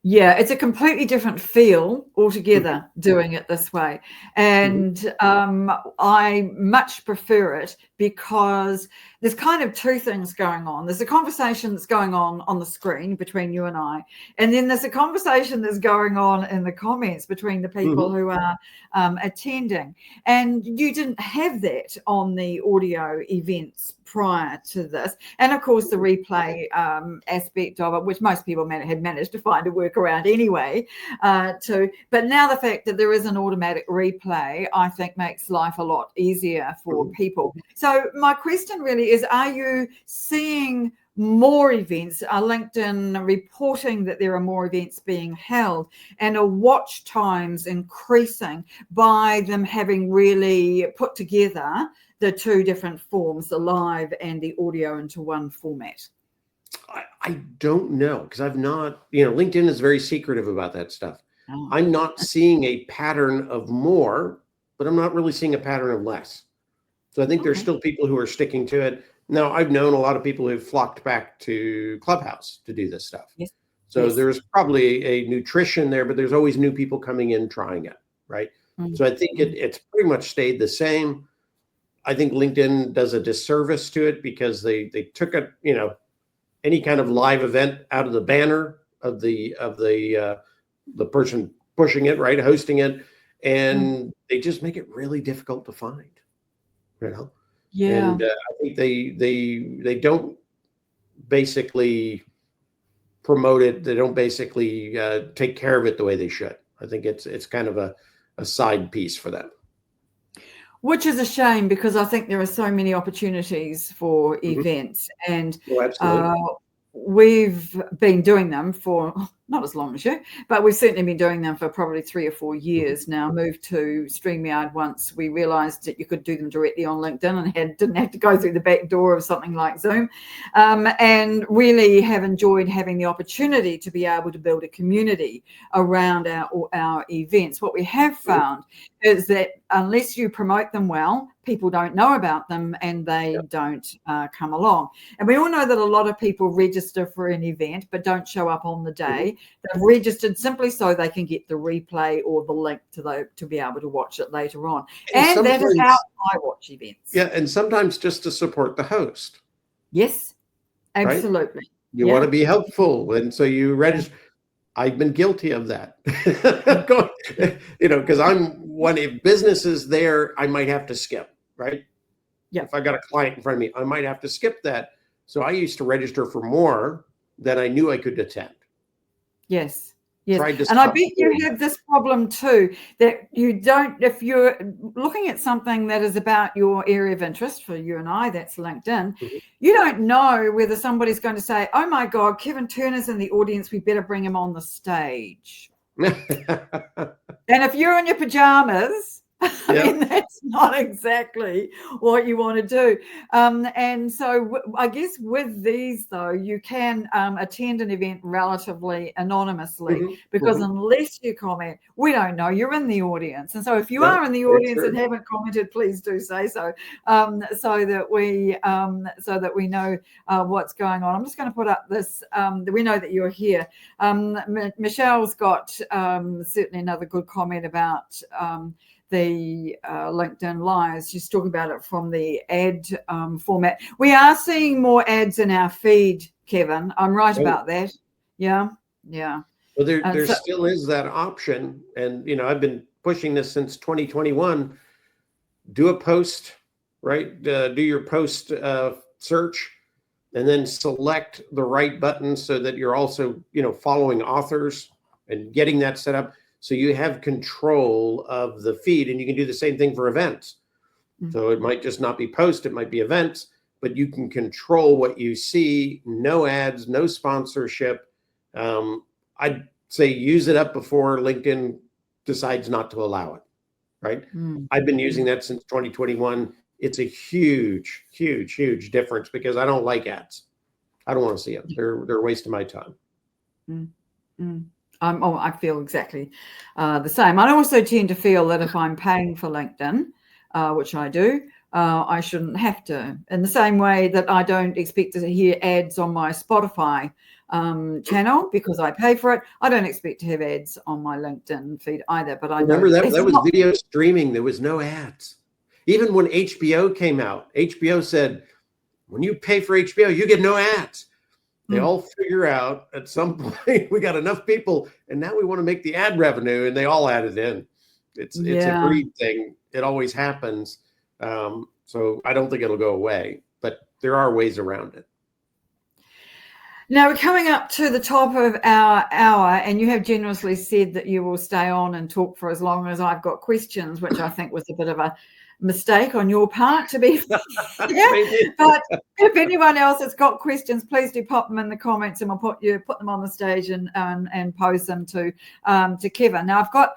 Yeah, it's a completely different feel altogether doing it this way. And I much prefer it because there's kind of two things going on. There's a conversation that's going on the screen between you and I. And then there's a conversation that's going on in the comments between the people who are attending. And you didn't have that on the audio events prior to this. And of course, the replay aspect of it, which most people had managed to find a workaround anyway. But now the fact that there is an automatic replay, I think makes life a lot easier for people. So my question really is, are you seeing more events? Are LinkedIn reporting that there are more events being held, and are watch times increasing by them having really put together the two different forms, the live and the audio, into one format? I don't know, because I've not, you know, LinkedIn is very secretive about that stuff. I'm not seeing a pattern of more, but I'm not really seeing a pattern of less. So I think there's still people who are sticking to it. Now, I've known a lot of people who've flocked back to Clubhouse to do this stuff. Yes. So there's probably a nutrition there, but there's always new people coming in trying it, right? So I think it's pretty much stayed the same. I think LinkedIn does a disservice to it because they took it, you know, any kind of live event out of the banner of the person pushing it, right, hosting it, and they just make it really difficult to find, you know. Yeah. And I think they don't basically promote it. They don't basically take care of it the way they should. I think it's kind of a side piece for them. Which is a shame, because I think there are so many opportunities for events, and we've been doing them for not as long as you, but we've certainly been doing them for probably 3 or 4 years now. Moved to StreamYard once we realized that you could do them directly on LinkedIn and didn't have to go through the back door of something like Zoom, and really have enjoyed having the opportunity to be able to build a community around our events. What we have found is that unless you promote them well, people don't know about them and they don't come along. And we all know that a lot of people register for an event but don't show up on the day. They've registered simply so they can get the replay or the link to be able to watch it later on. And that is how I watch events. Yeah, and sometimes just to support the host. Yes, absolutely. Right? You want to be helpful, and so you register. I've been guilty of that. Because if business is there, I might have to skip, right? Yeah. If I got a client in front of me, I might have to skip that. So I used to register for more than I knew I could attend. Yes. Yes. And I bet you have this problem too, that you don't, if you're looking at something that is about your area of interest, for you and I, that's LinkedIn, you don't know whether somebody's going to say, oh my God, Kevin Turner's in the audience, we better bring him on the stage. And if you're in your pajamas, I mean, that's not exactly what you want to do. And so I guess with these, though, you can attend an event relatively anonymously because unless you comment, we don't know you're in the audience. And so if you are in the audience and haven't commented, please do say so, so that we know what's going on. I'm just going to put up this. We know that you're here. Michelle's got certainly another good comment about the LinkedIn Lives. She's talking about it from the ad format. We are seeing more ads in our feed, Kevin. I'm right about that. Yeah. Well, there still is that option. And, I've been pushing this since 2021. Do a post, right? Do your post search and then select the right button so that you're also, following authors and getting that set up. So you have control of the feed, and you can do the same thing for events. So it might just not be post, it might be events, but you can control what you see, no ads, no sponsorship. I'd say use it up before LinkedIn decides not to allow it, right? I've been using that since 2021. It's a huge, huge, huge difference because I don't like ads. I don't want to see them. They're a waste of my time. I feel exactly the same. I also tend to feel that if I'm paying for LinkedIn, which I do, I shouldn't have to. In the same way that I don't expect to hear ads on my Spotify channel because I pay for it, I don't expect to have ads on my LinkedIn feed either. But I remember that was video streaming. There was no ads. Even when HBO came out, HBO said, when you pay for HBO, you get no ads. They all figure out at some point we got enough people and now we want to make the ad revenue, and they all add it in. It's a greed thing. It always happens. So I don't think it'll go away, but there are ways around it. Now we're coming up to the top of our hour, and you have generously said that you will stay on and talk for as long as I've got questions, which I think was a bit of a mistake on your part, to be fair. But if anyone else has got questions, please do pop them in the comments, and we'll put them on the stage and pose them to Kevin. Now I've got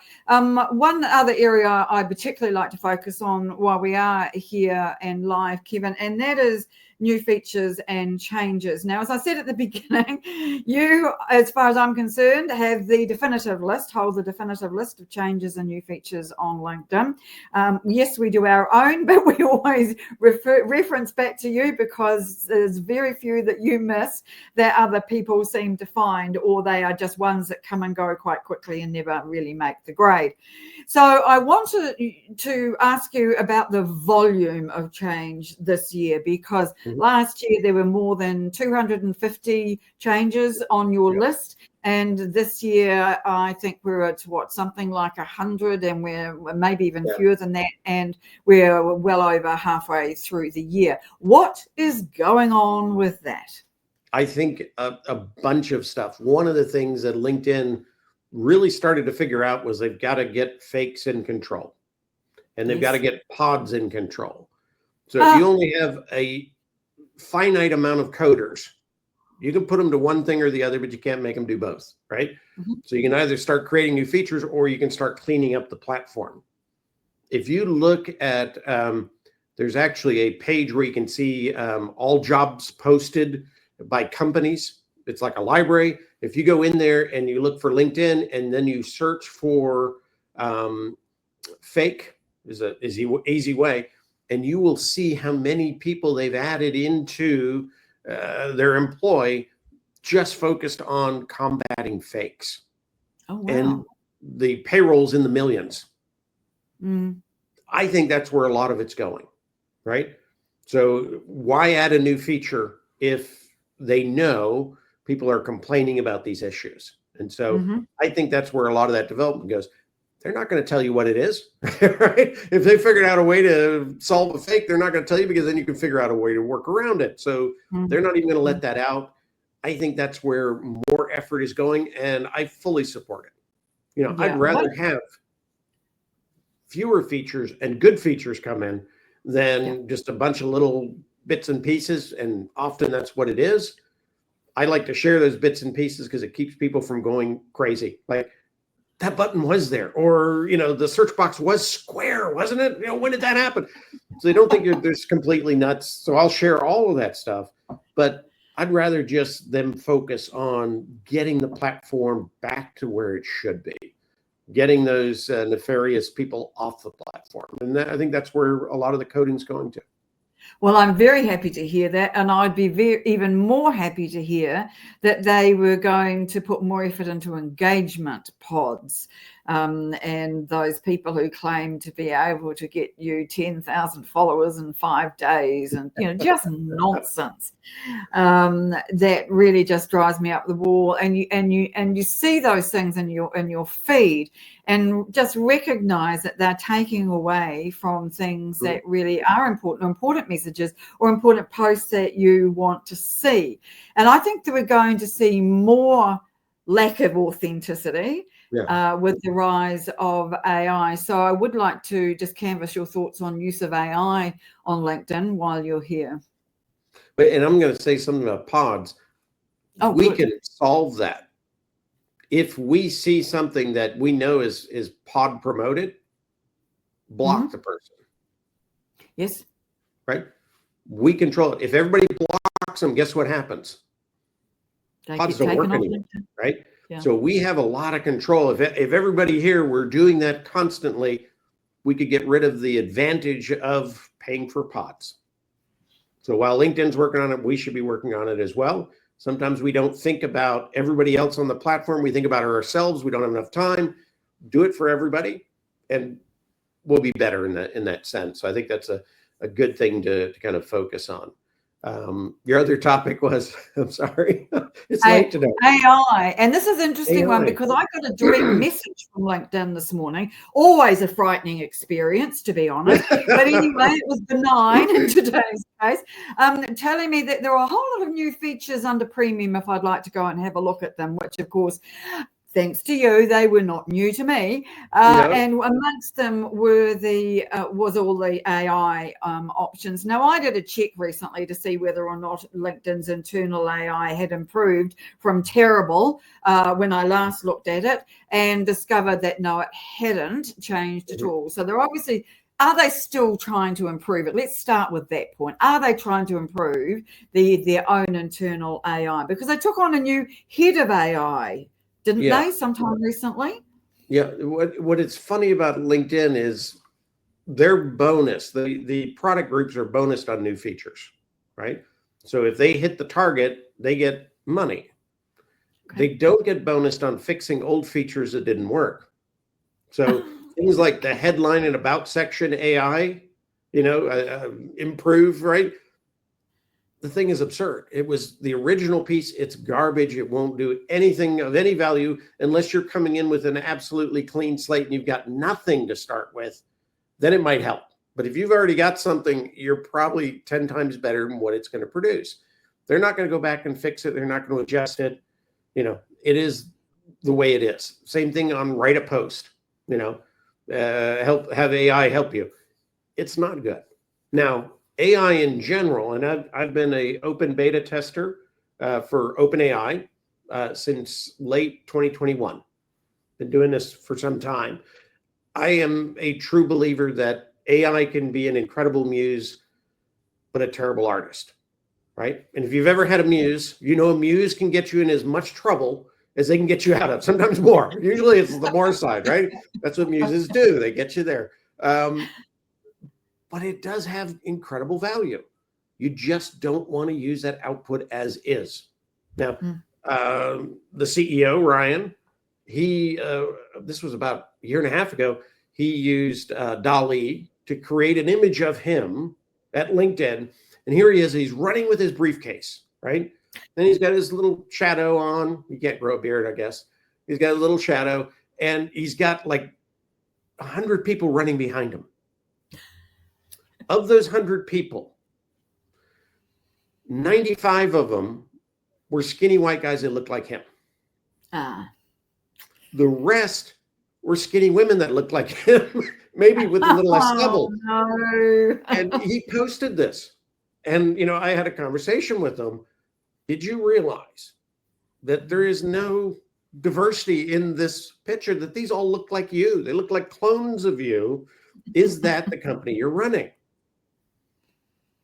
one other area I particularly like to focus on while we are here and live, Kevin, and that is new features and changes. Now, as I said at the beginning, you, as far as I'm concerned, have the definitive list, hold the definitive list of changes and new features on LinkedIn. Yes, we do our own, but we always reference back to you because there's very few that you miss that other people seem to find, or they are just ones that come and go quite quickly and never really make the grade. So I wanted to ask you about the volume of change this year, because last year there were more than 250 changes on your list, and this year I think we're at something like 100, and we're maybe even fewer than that, and we're well over halfway through the year. What is going on with that? I think a bunch of stuff. One of the things that LinkedIn really started to figure out was they've got to get fakes in control, and they've got to get pods in control. So if you only have a finite amount of coders, You can put them to one thing or the other, but you can't make them do both, right? So you can either start creating new features or you can start cleaning up the platform. If you look at, there's actually a page where you can see all jobs posted by companies. It's like a library. If you go in there and you look for LinkedIn and then you search for fake, is an easy way, and you will see how many people they've added into their employ just focused on combating fakes. Oh, wow. And the payrolls in the millions. I think that's where a lot of it's going, right? So why add a new feature if they know people are complaining about these issues? And so I think that's where a lot of that development goes. They're not going to tell you what it is, right? If they figured out a way to solve a fake, they're not going to tell you, because then you can figure out a way to work around it. So they're not even going to let that out. I think that's where more effort is going, and I fully support it. You know, I'd rather have fewer features and good features come in than just a bunch of little bits and pieces, and often that's what it is. I like to share those bits and pieces because it keeps people from going crazy. Like, that button was there, or, you know, the search box was square, wasn't it? You know, when did that happen? So they don't think you're just completely nuts. So I'll share all of that stuff, but I'd rather just them focus on getting the platform back to where it should be, getting those nefarious people off the platform. And I think that's where a lot of the coding's going to. Well, I'm very happy to hear that. And I'd be even more happy to hear that they were going to put more effort into engagement pods, and those people who claim to be able to get you 10,000 followers in 5 days, and, you know, just nonsense. That really just drives me up the wall. And you see those things in your feed, and just recognize that they're taking away from things that really are important messages or important posts that you want to see. And I think that we're going to see more lack of authenticity with the rise of AI. So I would like to just canvass your thoughts on use of AI on LinkedIn while you're here. And I'm going to say something about pods. We can solve that. If we see something that we know is pod promoted, block the person. Yes. Right? We control it. If everybody blocks them, guess what happens? Pods don't work anymore, right? Yeah. So we have a lot of control. If everybody here were doing that constantly, we could get rid of the advantage of paying for pods. So while LinkedIn's working on it, we should be working on it as well. Sometimes we don't think about everybody else on the platform. We think about ourselves. We don't have enough time. Do it for everybody, and we'll be better in that sense. So I think that's a good thing to kind of focus on. Your other topic was, I'm sorry, it's late today. AI. And this is an interesting one, because I got a direct message from LinkedIn this morning. Always a frightening experience, to be honest. But anyway, it was benign in today's case, telling me that there are a whole lot of new features under premium if I'd like to go and have a look at them, which of course, thanks to you, they were not new to me. And amongst them were was all the AI options. Now, I did a check recently to see whether or not LinkedIn's internal AI had improved from terrible when I last looked at it, and discovered that no, it hadn't changed at all. So they're obviously, are they still trying to improve it? Let's start with that point. Are they trying to improve their own internal AI? Because they took on a new head of AI, didn't they, sometime recently? Yeah. What it's funny about LinkedIn is their bonus. The product groups are bonused on new features, right? So if they hit the target, they get money. Okay. They don't get bonused on fixing old features that didn't work. So things like the headline and about section AI, improve, right? The thing is absurd. It was the original piece. It's garbage. It won't do anything of any value unless you're coming in with an absolutely clean slate and you've got nothing to start with. Then it might help. But if you've already got something, you're probably 10 times better than what it's going to produce. They're not going to go back and fix it. They're not going to adjust it. It is the way it is. Same thing on write a post, have AI help you. It's not good. Now, AI in general, and I've been an open beta tester for OpenAI since late 2021. Been doing this for some time. I am a true believer that AI can be an incredible muse, but a terrible artist, right? And if you've ever had a muse, you know a muse can get you in as much trouble as they can get you out of, sometimes more. Usually it's the more side, right? That's what muses do. They get you there. But it does have incredible value. You just don't want to use that output as is. Now, the CEO, Ryan, this was about a year and a half ago, he used DALL-E to create an image of him at LinkedIn. And here he is, he's running with his briefcase, right? Then he's got his little shadow on. You can't grow a beard, I guess. He's got a little shadow, and he's got like 100 people running behind him. Of those 100 people, 95 of them were skinny white guys that looked like him. The rest were skinny women that looked like him, maybe with a little less stubble. No. And he posted this. And, I had a conversation with him. Did you realize that there is no diversity in this picture, that these all look like you? They look like clones of you. Is that the company you're running?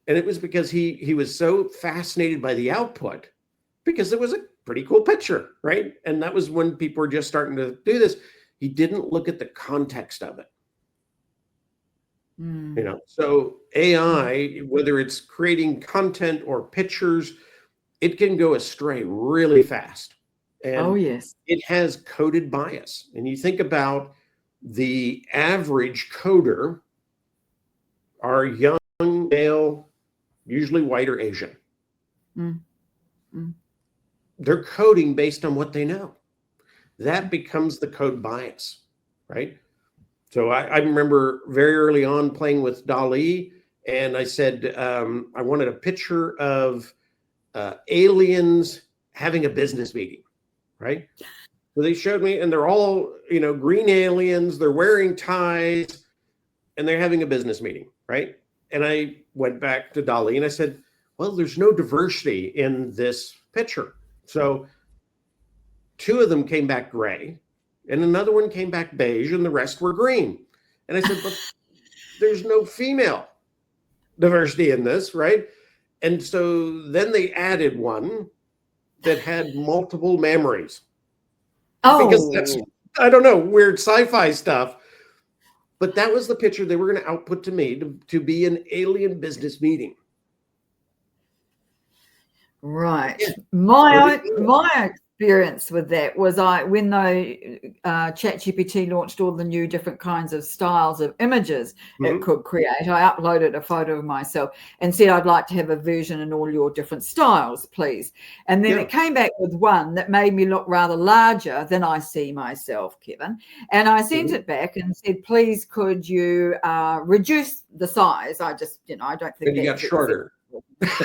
And it was because he was so fascinated by the output, because it was a pretty cool picture, right? And that was when people were just starting to do this. He didn't look at the context of it. So AI, whether it's creating content or pictures, it can go astray really fast. And it has coded bias. And you think about the average coder are young, male, usually white or Asian. They're coding based on what they know. That becomes the code bias, right? So I remember very early on playing with DALL-E, and I said I wanted a picture of aliens having a business meeting, right? So they showed me, and they're all, green aliens, they're wearing ties, and they're having a business meeting, right? And I went back to DALL-E and I said, well, there's no diversity in this picture. So 2 of them came back gray, and another one came back beige, and the rest were green. And I said, but there's no female diversity in this, right? And so then they added one that had multiple memories. Because that's, I don't know, weird sci-fi stuff. But that was the picture they were going to output to me to be an alien business meeting. Right. My experience with that was when ChatGPT launched all the new different kinds of styles of images it could create. I uploaded a photo of myself and said, I'd like to have a version in all your different styles, please. And then it came back with one that made me look rather larger than I see myself, Kevin. And I sent it back and said, please, could you reduce the size? I just, I don't think you got shorter.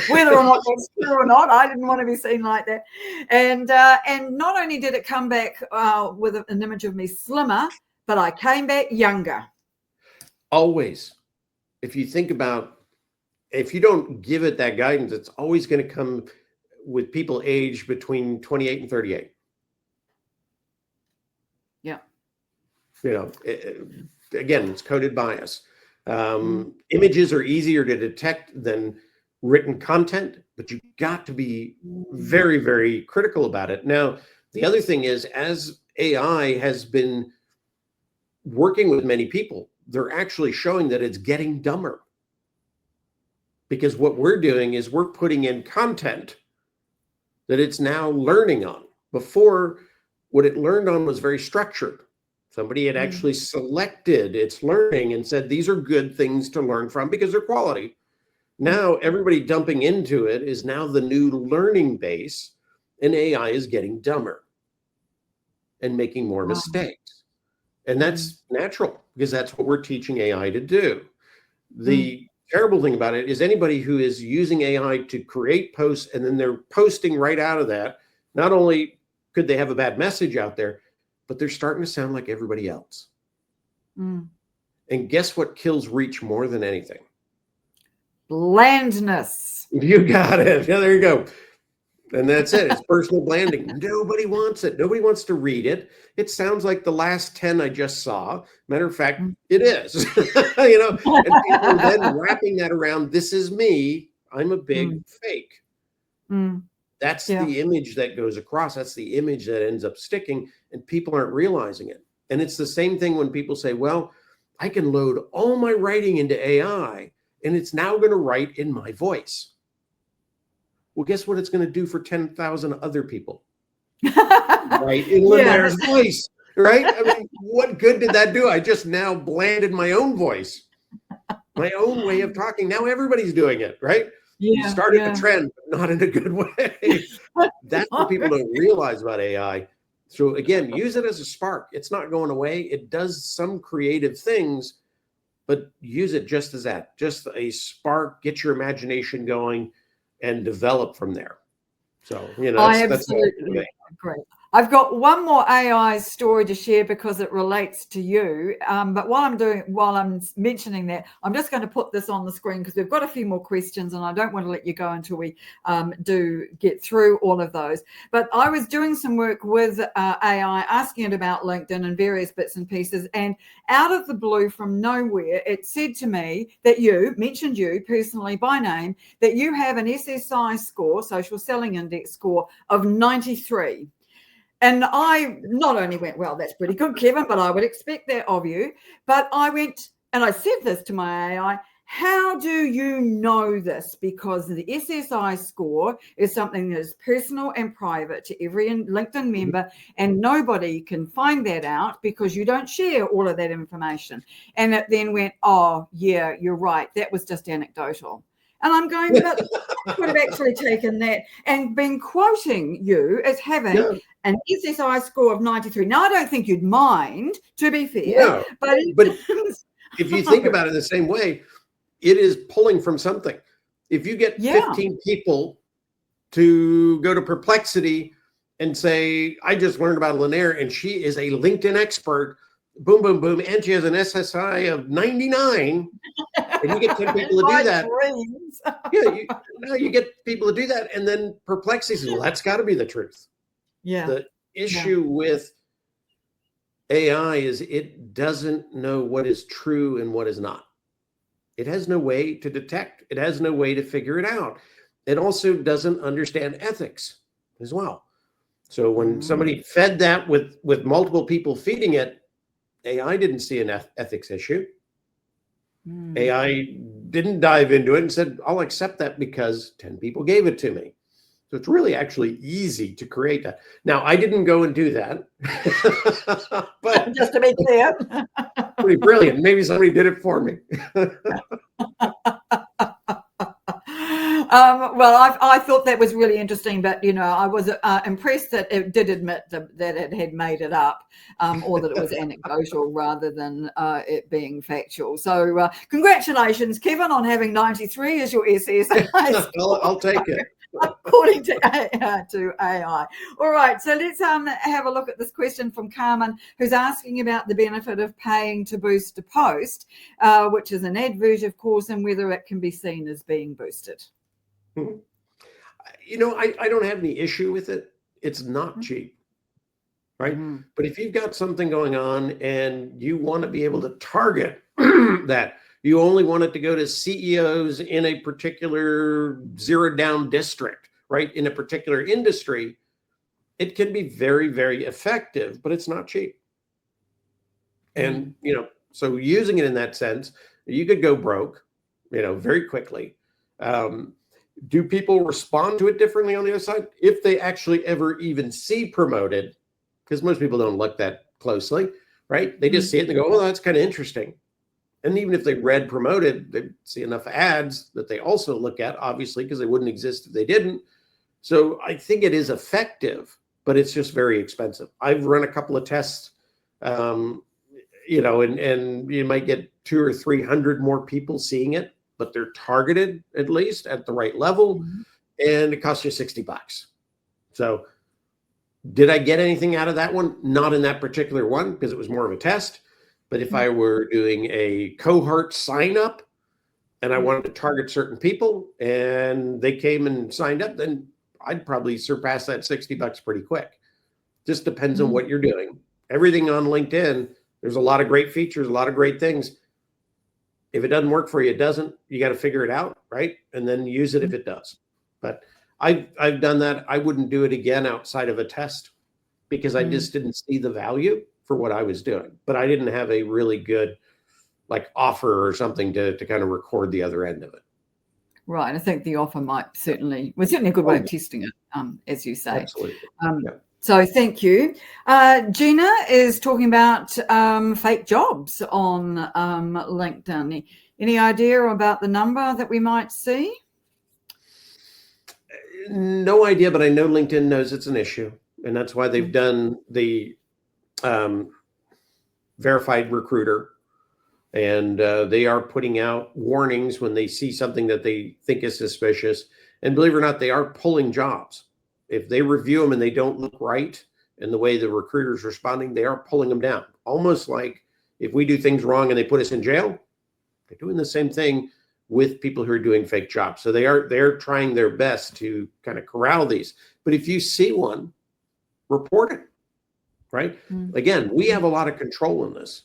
Whether or not that's true or not, I didn't want to be seen like that. And not only did it come back with an image of me slimmer, but I came back younger. Always. If you think about, if you don't give it that guidance, it's always going to come with people aged between 28 and 38. Yeah. Again, it's coded bias. Images are easier to detect than written content, but you got to be very, very critical about it. Now, the other thing is, as AI has been working with many people, they're actually showing that it's getting dumber. Because what we're doing is we're putting in content that it's now learning on. Before, what it learned on was very structured. Somebody had actually selected its learning and said, these are good things to learn from because they're quality. Now, everybody dumping into it is now the new learning base, and AI is getting dumber and making more mistakes. And that's natural, because that's what we're teaching AI to do. The terrible thing about it is anybody who is using AI to create posts and then they're posting right out of that, not only could they have a bad message out there, but they're starting to sound like everybody else. And guess what kills reach more than anything? Blandness. You got it. Yeah, there you go. And that's it. It's personal branding. Nobody wants it. Nobody wants to read it. It sounds like the last 10 I just saw. Matter of fact, it is. And people are then wrapping that around, this is me. I'm a big fake. That's the image that goes across. That's the image that ends up sticking, and people aren't realizing it. And it's the same thing when people say, well, I can load all my writing into AI, and it's now going to write in my voice. Well, guess what it's going to do for 10,000 other people? Right? In Lynnaire's voice, right? I mean, what good did that do? I just now blanded my own voice, my own way of talking. Now everybody's doing it, right? You started a trend, but not in a good way. That's what people don't realize about AI. So again, use it as a spark. It's not going away. It does some creative things, but use it just as that, just a spark, get your imagination going and develop from there. So, I absolutely agree. I've got one more AI story to share because it relates to you. But while I'm mentioning that, I'm just going to put this on the screen because we've got a few more questions and I don't want to let you go until we do get through all of those. But I was doing some work with AI, asking it about LinkedIn and various bits and pieces. And out of the blue from nowhere, it said to me that mentioned you personally by name, that you have an SSI score, social selling index score of 93. And I not only went, well, that's pretty good, Kevin, but I would expect that of you. But I went and I said this to my AI, how do you know this? Because the SSI score is something that is personal and private to every LinkedIn member, and nobody can find that out because you don't share all of that information. And it then went, oh, yeah, you're right. That was just anecdotal. And I'm going, but I would have actually taken that and been quoting you as having an SSI score of 93. Now, I don't think you'd mind, to be fair. But if you think about it the same way, it is pulling from something. If you get 15 people to go to Perplexity and say, I just learned about Lynnaire and she is a LinkedIn expert, boom, boom, boom, and she has an SSI of 99, and you get 10 people to do that. You get people to do that, and then Perplexity says, well, that's got to be the truth. The issue with AI is it doesn't know what is true and what is not. It has no way to detect. It has no way to figure it out. It also doesn't understand ethics as well. So when somebody fed that with multiple people feeding it, AI didn't see an ethics issue. AI didn't dive into it and said, I'll accept that because 10 people gave it to me. So it's really actually easy to create that. Now, I didn't go and do that. But just to be clear. Pretty brilliant. Maybe somebody did it for me. Well, I thought that was really interesting, but I was impressed that it did admit that it had made it up, or that it was anecdotal rather than it being factual. So, congratulations, Kevin, on having 93 as your SSI. I'll take it. According to AI. All right, so let's have a look at this question from Carmen, who's asking about the benefit of paying to boost a post, which is an advert, of course, and whether it can be seen as being boosted. I don't have any issue with it. It's not cheap, right? But if you've got something going on and you want to be able to target that, you only want it to go to CEOs in a particular zeroed down district, right? In a particular industry, it can be very, very effective, but it's not cheap. And, so using it in that sense, you could go broke, very quickly. Do people respond to it differently on the other side? If they actually ever even see promoted, because most people don't look that closely, right? They just see it and they go, oh, that's kind of interesting. And even if they read promoted, they see enough ads that they also look at, obviously, because they wouldn't exist if they didn't. So I think it is effective, but it's just very expensive. I've run a couple of tests, and you might get 200 or 300 more people seeing it, but they're targeted at least at the right level, and it costs you $60. So did I get anything out of that one? Not in that particular one, because it was more of a test. But if I were doing a cohort sign up and I wanted to target certain people and they came and signed up, then I'd probably surpass that $60 pretty quick. Just depends on Mm. what you're doing. Everything on LinkedIn, there's a lot of great features, a lot of great things. If it doesn't work for you, it doesn't. You got to figure it out, right? And then use it if it does. But I've done that. I wouldn't do it again outside of a test because I just didn't see the value for what I was doing. But I didn't have a really good like offer or something to kind of record the other end of it. Right. I think the offer was certainly a good way of testing it, as you say. Absolutely. Yeah. So thank you. Gina is talking about fake jobs on LinkedIn. Any idea about the number that we might see? No idea, but I know LinkedIn knows it's an issue. And that's why they've done the verified recruiter. And they are putting out warnings when they see something that they think is suspicious. And believe it or not, they are pulling jobs. If they review them and they don't look right in the way the recruiter's responding, they are pulling them down. Almost like if we do things wrong and they put us in jail, they're doing the same thing with people who are doing fake jobs. So they're trying their best to kind of corral these. But if you see one, report it, right? Again, we have a lot of control in this.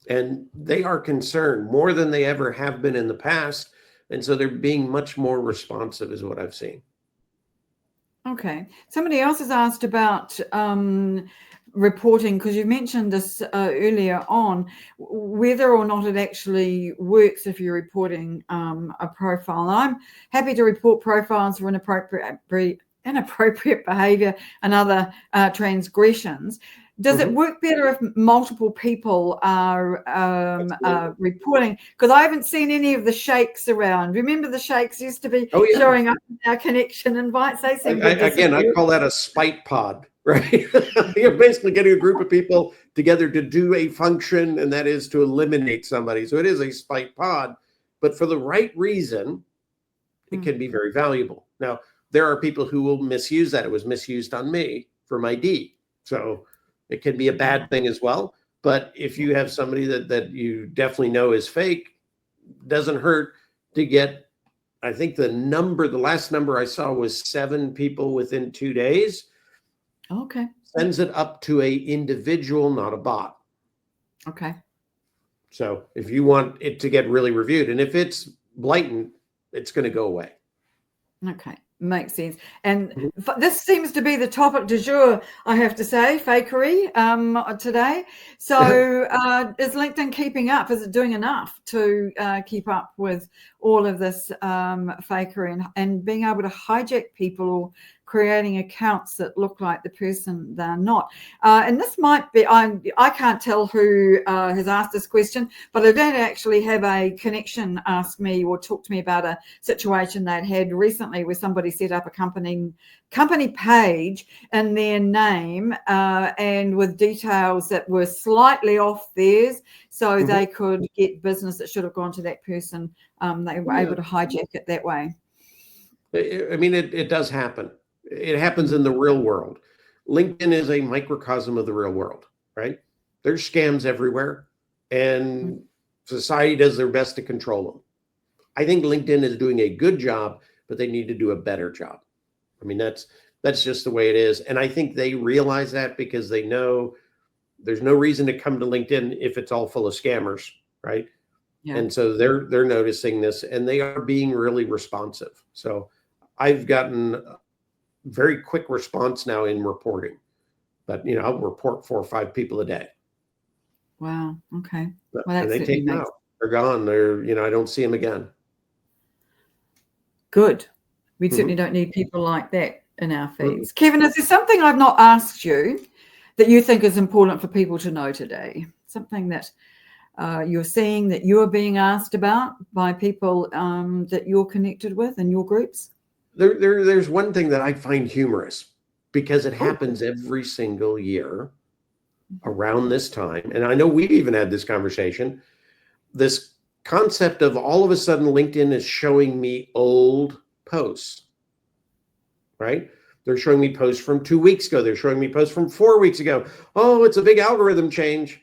And they are concerned more than they ever have been in the past. And so they're being much more responsive is what I've seen. Okay. Somebody else has asked about reporting, because you mentioned this earlier on, whether or not it actually works if you're reporting a profile. I'm happy to report profiles for inappropriate behavior and other transgressions. Does it work better if multiple people are reporting? Because I haven't seen any of the shakes around. Remember the shakes used to be showing up in our connection invites? They seem again, I call that a spite pod, right? You're basically getting a group of people together to do a function, and that is to eliminate somebody. So it is a spite pod, but for the right reason, it can be very valuable. Now, there are people who will misuse that. It was misused on me for my D. So it can be a bad thing as well. But if you have somebody that you definitely know is fake, doesn't hurt to get, I think the last number I saw was 7 people within 2 days. Okay. Sends it up to a individual, not a bot. Okay. So if you want it to get really reviewed, and if it's blatant, it's going to go away. Okay. Makes sense. And this seems to be the topic du jour, I have to say, fakery today. So is LinkedIn keeping up? Is it doing enough to keep up with all of this fakery and being able to hijack people or creating accounts that look like the person they're not? And this might be, I can't tell who has asked this question, but I don't actually have a connection ask me or talk to me about a situation they'd had recently where somebody set up a company page in their name and with details that were slightly off theirs, so they could get business that should have gone to that person. They were able to hijack it that way. I mean, it does happen. It happens in the real world. LinkedIn is a microcosm of the real world, right? There's scams everywhere, and society does their best to control them. I think LinkedIn is doing a good job, but they need to do a better job. I mean, that's just the way it is. And I think they realize that because they know there's no reason to come to LinkedIn if it's all full of scammers, right? Yeah. And so they're noticing this, and they are being really responsive. So I've gotten very quick response now in reporting, but I'll report 4 or 5 people a day. Wow. Okay. Well, and they take them out. They're gone. I don't see them again. Good. We certainly don't need people like that in our feeds. Kevin, is there something I've not asked you that you think is important for people to know today? Something that you're seeing that you're being asked about by people that you're connected with in your groups? There's one thing that I find humorous because it happens every single year around this time. And I know we've even had this conversation, this concept of all of a sudden LinkedIn is showing me old posts, right? They're showing me posts from 2 weeks ago. They're showing me posts from 4 weeks ago. Oh, it's a big algorithm change.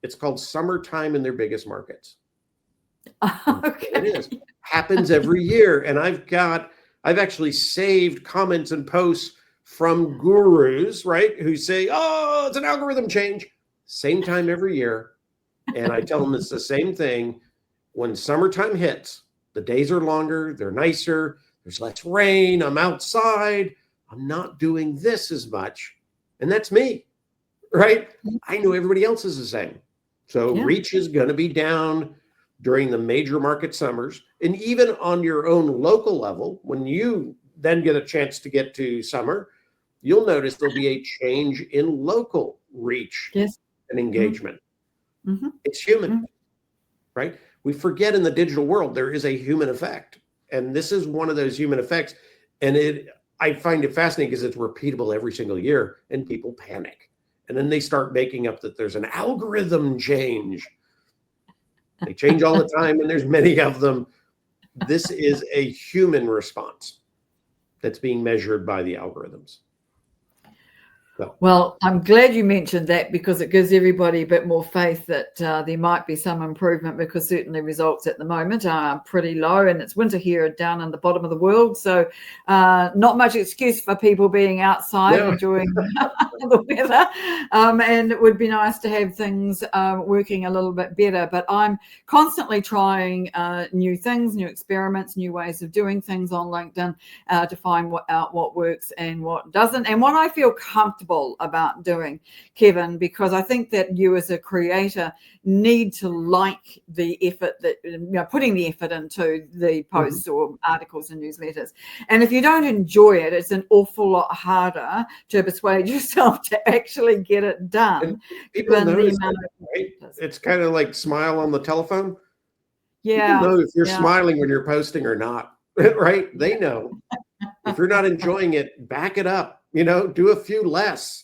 It's called summertime in their biggest markets. Okay. It is. Happens every year. And I've got I've actually saved comments and posts from gurus, right, who say, oh, it's an algorithm change. Same time every year. And I tell them it's the same thing. When summertime hits, the days are longer, they're nicer, there's less rain, I'm outside, I'm not doing this as much. And that's me, right? I know everybody else is the same. So reach is going to be down during the major market summers. And even on your own local level, when you then get a chance to get to summer, you'll notice there'll be a change in local reach and engagement. Mm-hmm. It's human, right? We forget in the digital world, there is a human effect. And this is one of those human effects. And I find it fascinating because it's repeatable every single year and people panic. And then they start making up that there's an algorithm change. They change all the time and there's many of them. This is a human response that's being measured by the algorithms. Well, I'm glad you mentioned that because it gives everybody a bit more faith that there might be some improvement, because certainly results at the moment are pretty low, and it's winter here down in the bottom of the world. So not much excuse for people being outside enjoying the weather. And it would be nice to have things working a little bit better. But I'm constantly trying new things, new experiments, new ways of doing things on LinkedIn to find out what works and what doesn't, and what I feel comfortable about doing, Kevin, because I think that you as a creator need to like the effort that putting the effort into the posts or articles and newsletters. And if you don't enjoy it, it's an awful lot harder to persuade yourself to actually get it done. And people notice that, right? It's kind of like smile on the telephone. Yeah. People know if you're smiling when you're posting or not, right? They know. If you're not enjoying it, back it up. Do a few less.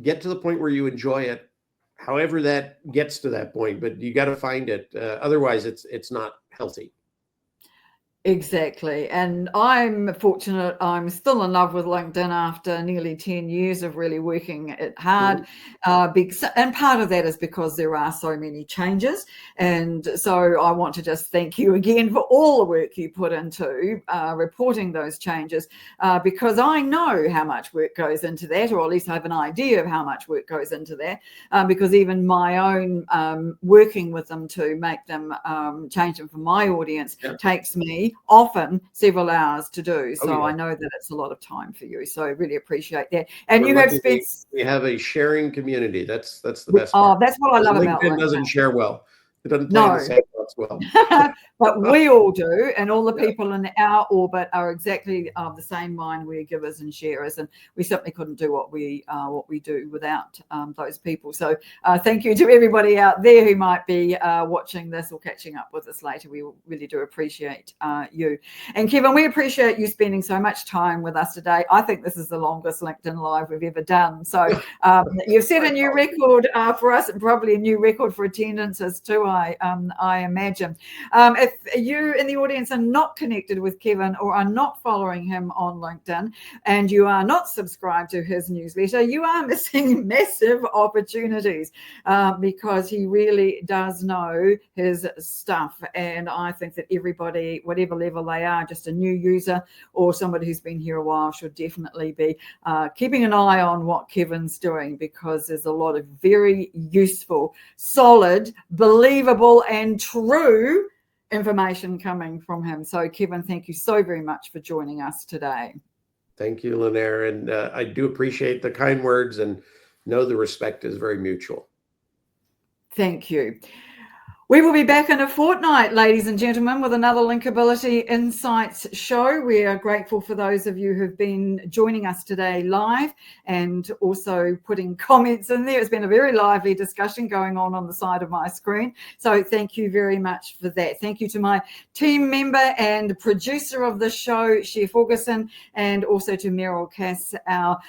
Get to the point where you enjoy it, however that gets to that point. But you got to find it. Otherwise, it's not healthy. Exactly. And I'm fortunate I'm still in love with LinkedIn after nearly 10 years of really working it hard. And part of that is because there are so many changes. And so I want to just thank you again for all the work you put into reporting those changes, because I know how much work goes into that, or at least I have an idea of how much work goes into that, because even my own working with them to make them change them for my audience takes me often several hours to do. So I know that it's a lot of time for you. So I really appreciate that. And you have spent. We have a sharing community. That's the best part. Oh, that's what I love about LinkedIn. Doesn't share well. It doesn't play the sandbox well. But we all do, and all the people in our orbit are exactly of the same mind. We're givers and sharers, and we certainly couldn't do what we do without those people. So thank you to everybody out there who might be watching this or catching up with us later. We really do appreciate you. And Kevin, we appreciate you spending so much time with us today. I think this is the longest LinkedIn Live we've ever done. So you've set a new record for us, and probably a new record for attendances too, I imagine. If you in the audience are not connected with Kevin or are not following him on LinkedIn and you are not subscribed to his newsletter, you are missing massive opportunities because he really does know his stuff. And I think that everybody, whatever level they are, just a new user or somebody who's been here a while, should definitely be keeping an eye on what Kevin's doing, because there's a lot of very useful, solid, believable and true information coming from him. So Kevin, thank you so very much for joining us today. Thank you, Lynnaire. And I do appreciate the kind words, and know the respect is very mutual. Thank you. We will be back in a fortnight, ladies and gentlemen, with another LinkAbility Insights show. We are grateful for those of you who've been joining us today live and also putting comments in there. It's been a very lively discussion going on the side of my screen. So thank you very much for that. Thank you to my team member and producer of the show, Chef Augustin, and also to Meryl Cass, our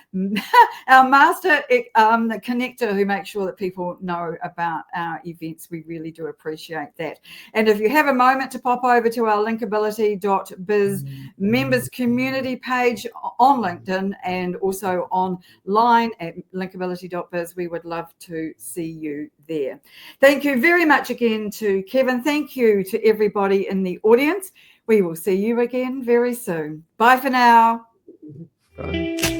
master connector, who makes sure that people know about our events. We really do appreciate that. And if you have a moment to pop over to our linkability.biz members community page on LinkedIn and also online at linkability.biz, we would love to see you there. Thank you very much again to Kevin. Thank you to everybody in the audience. We will see you again very soon. Bye for now. Bye.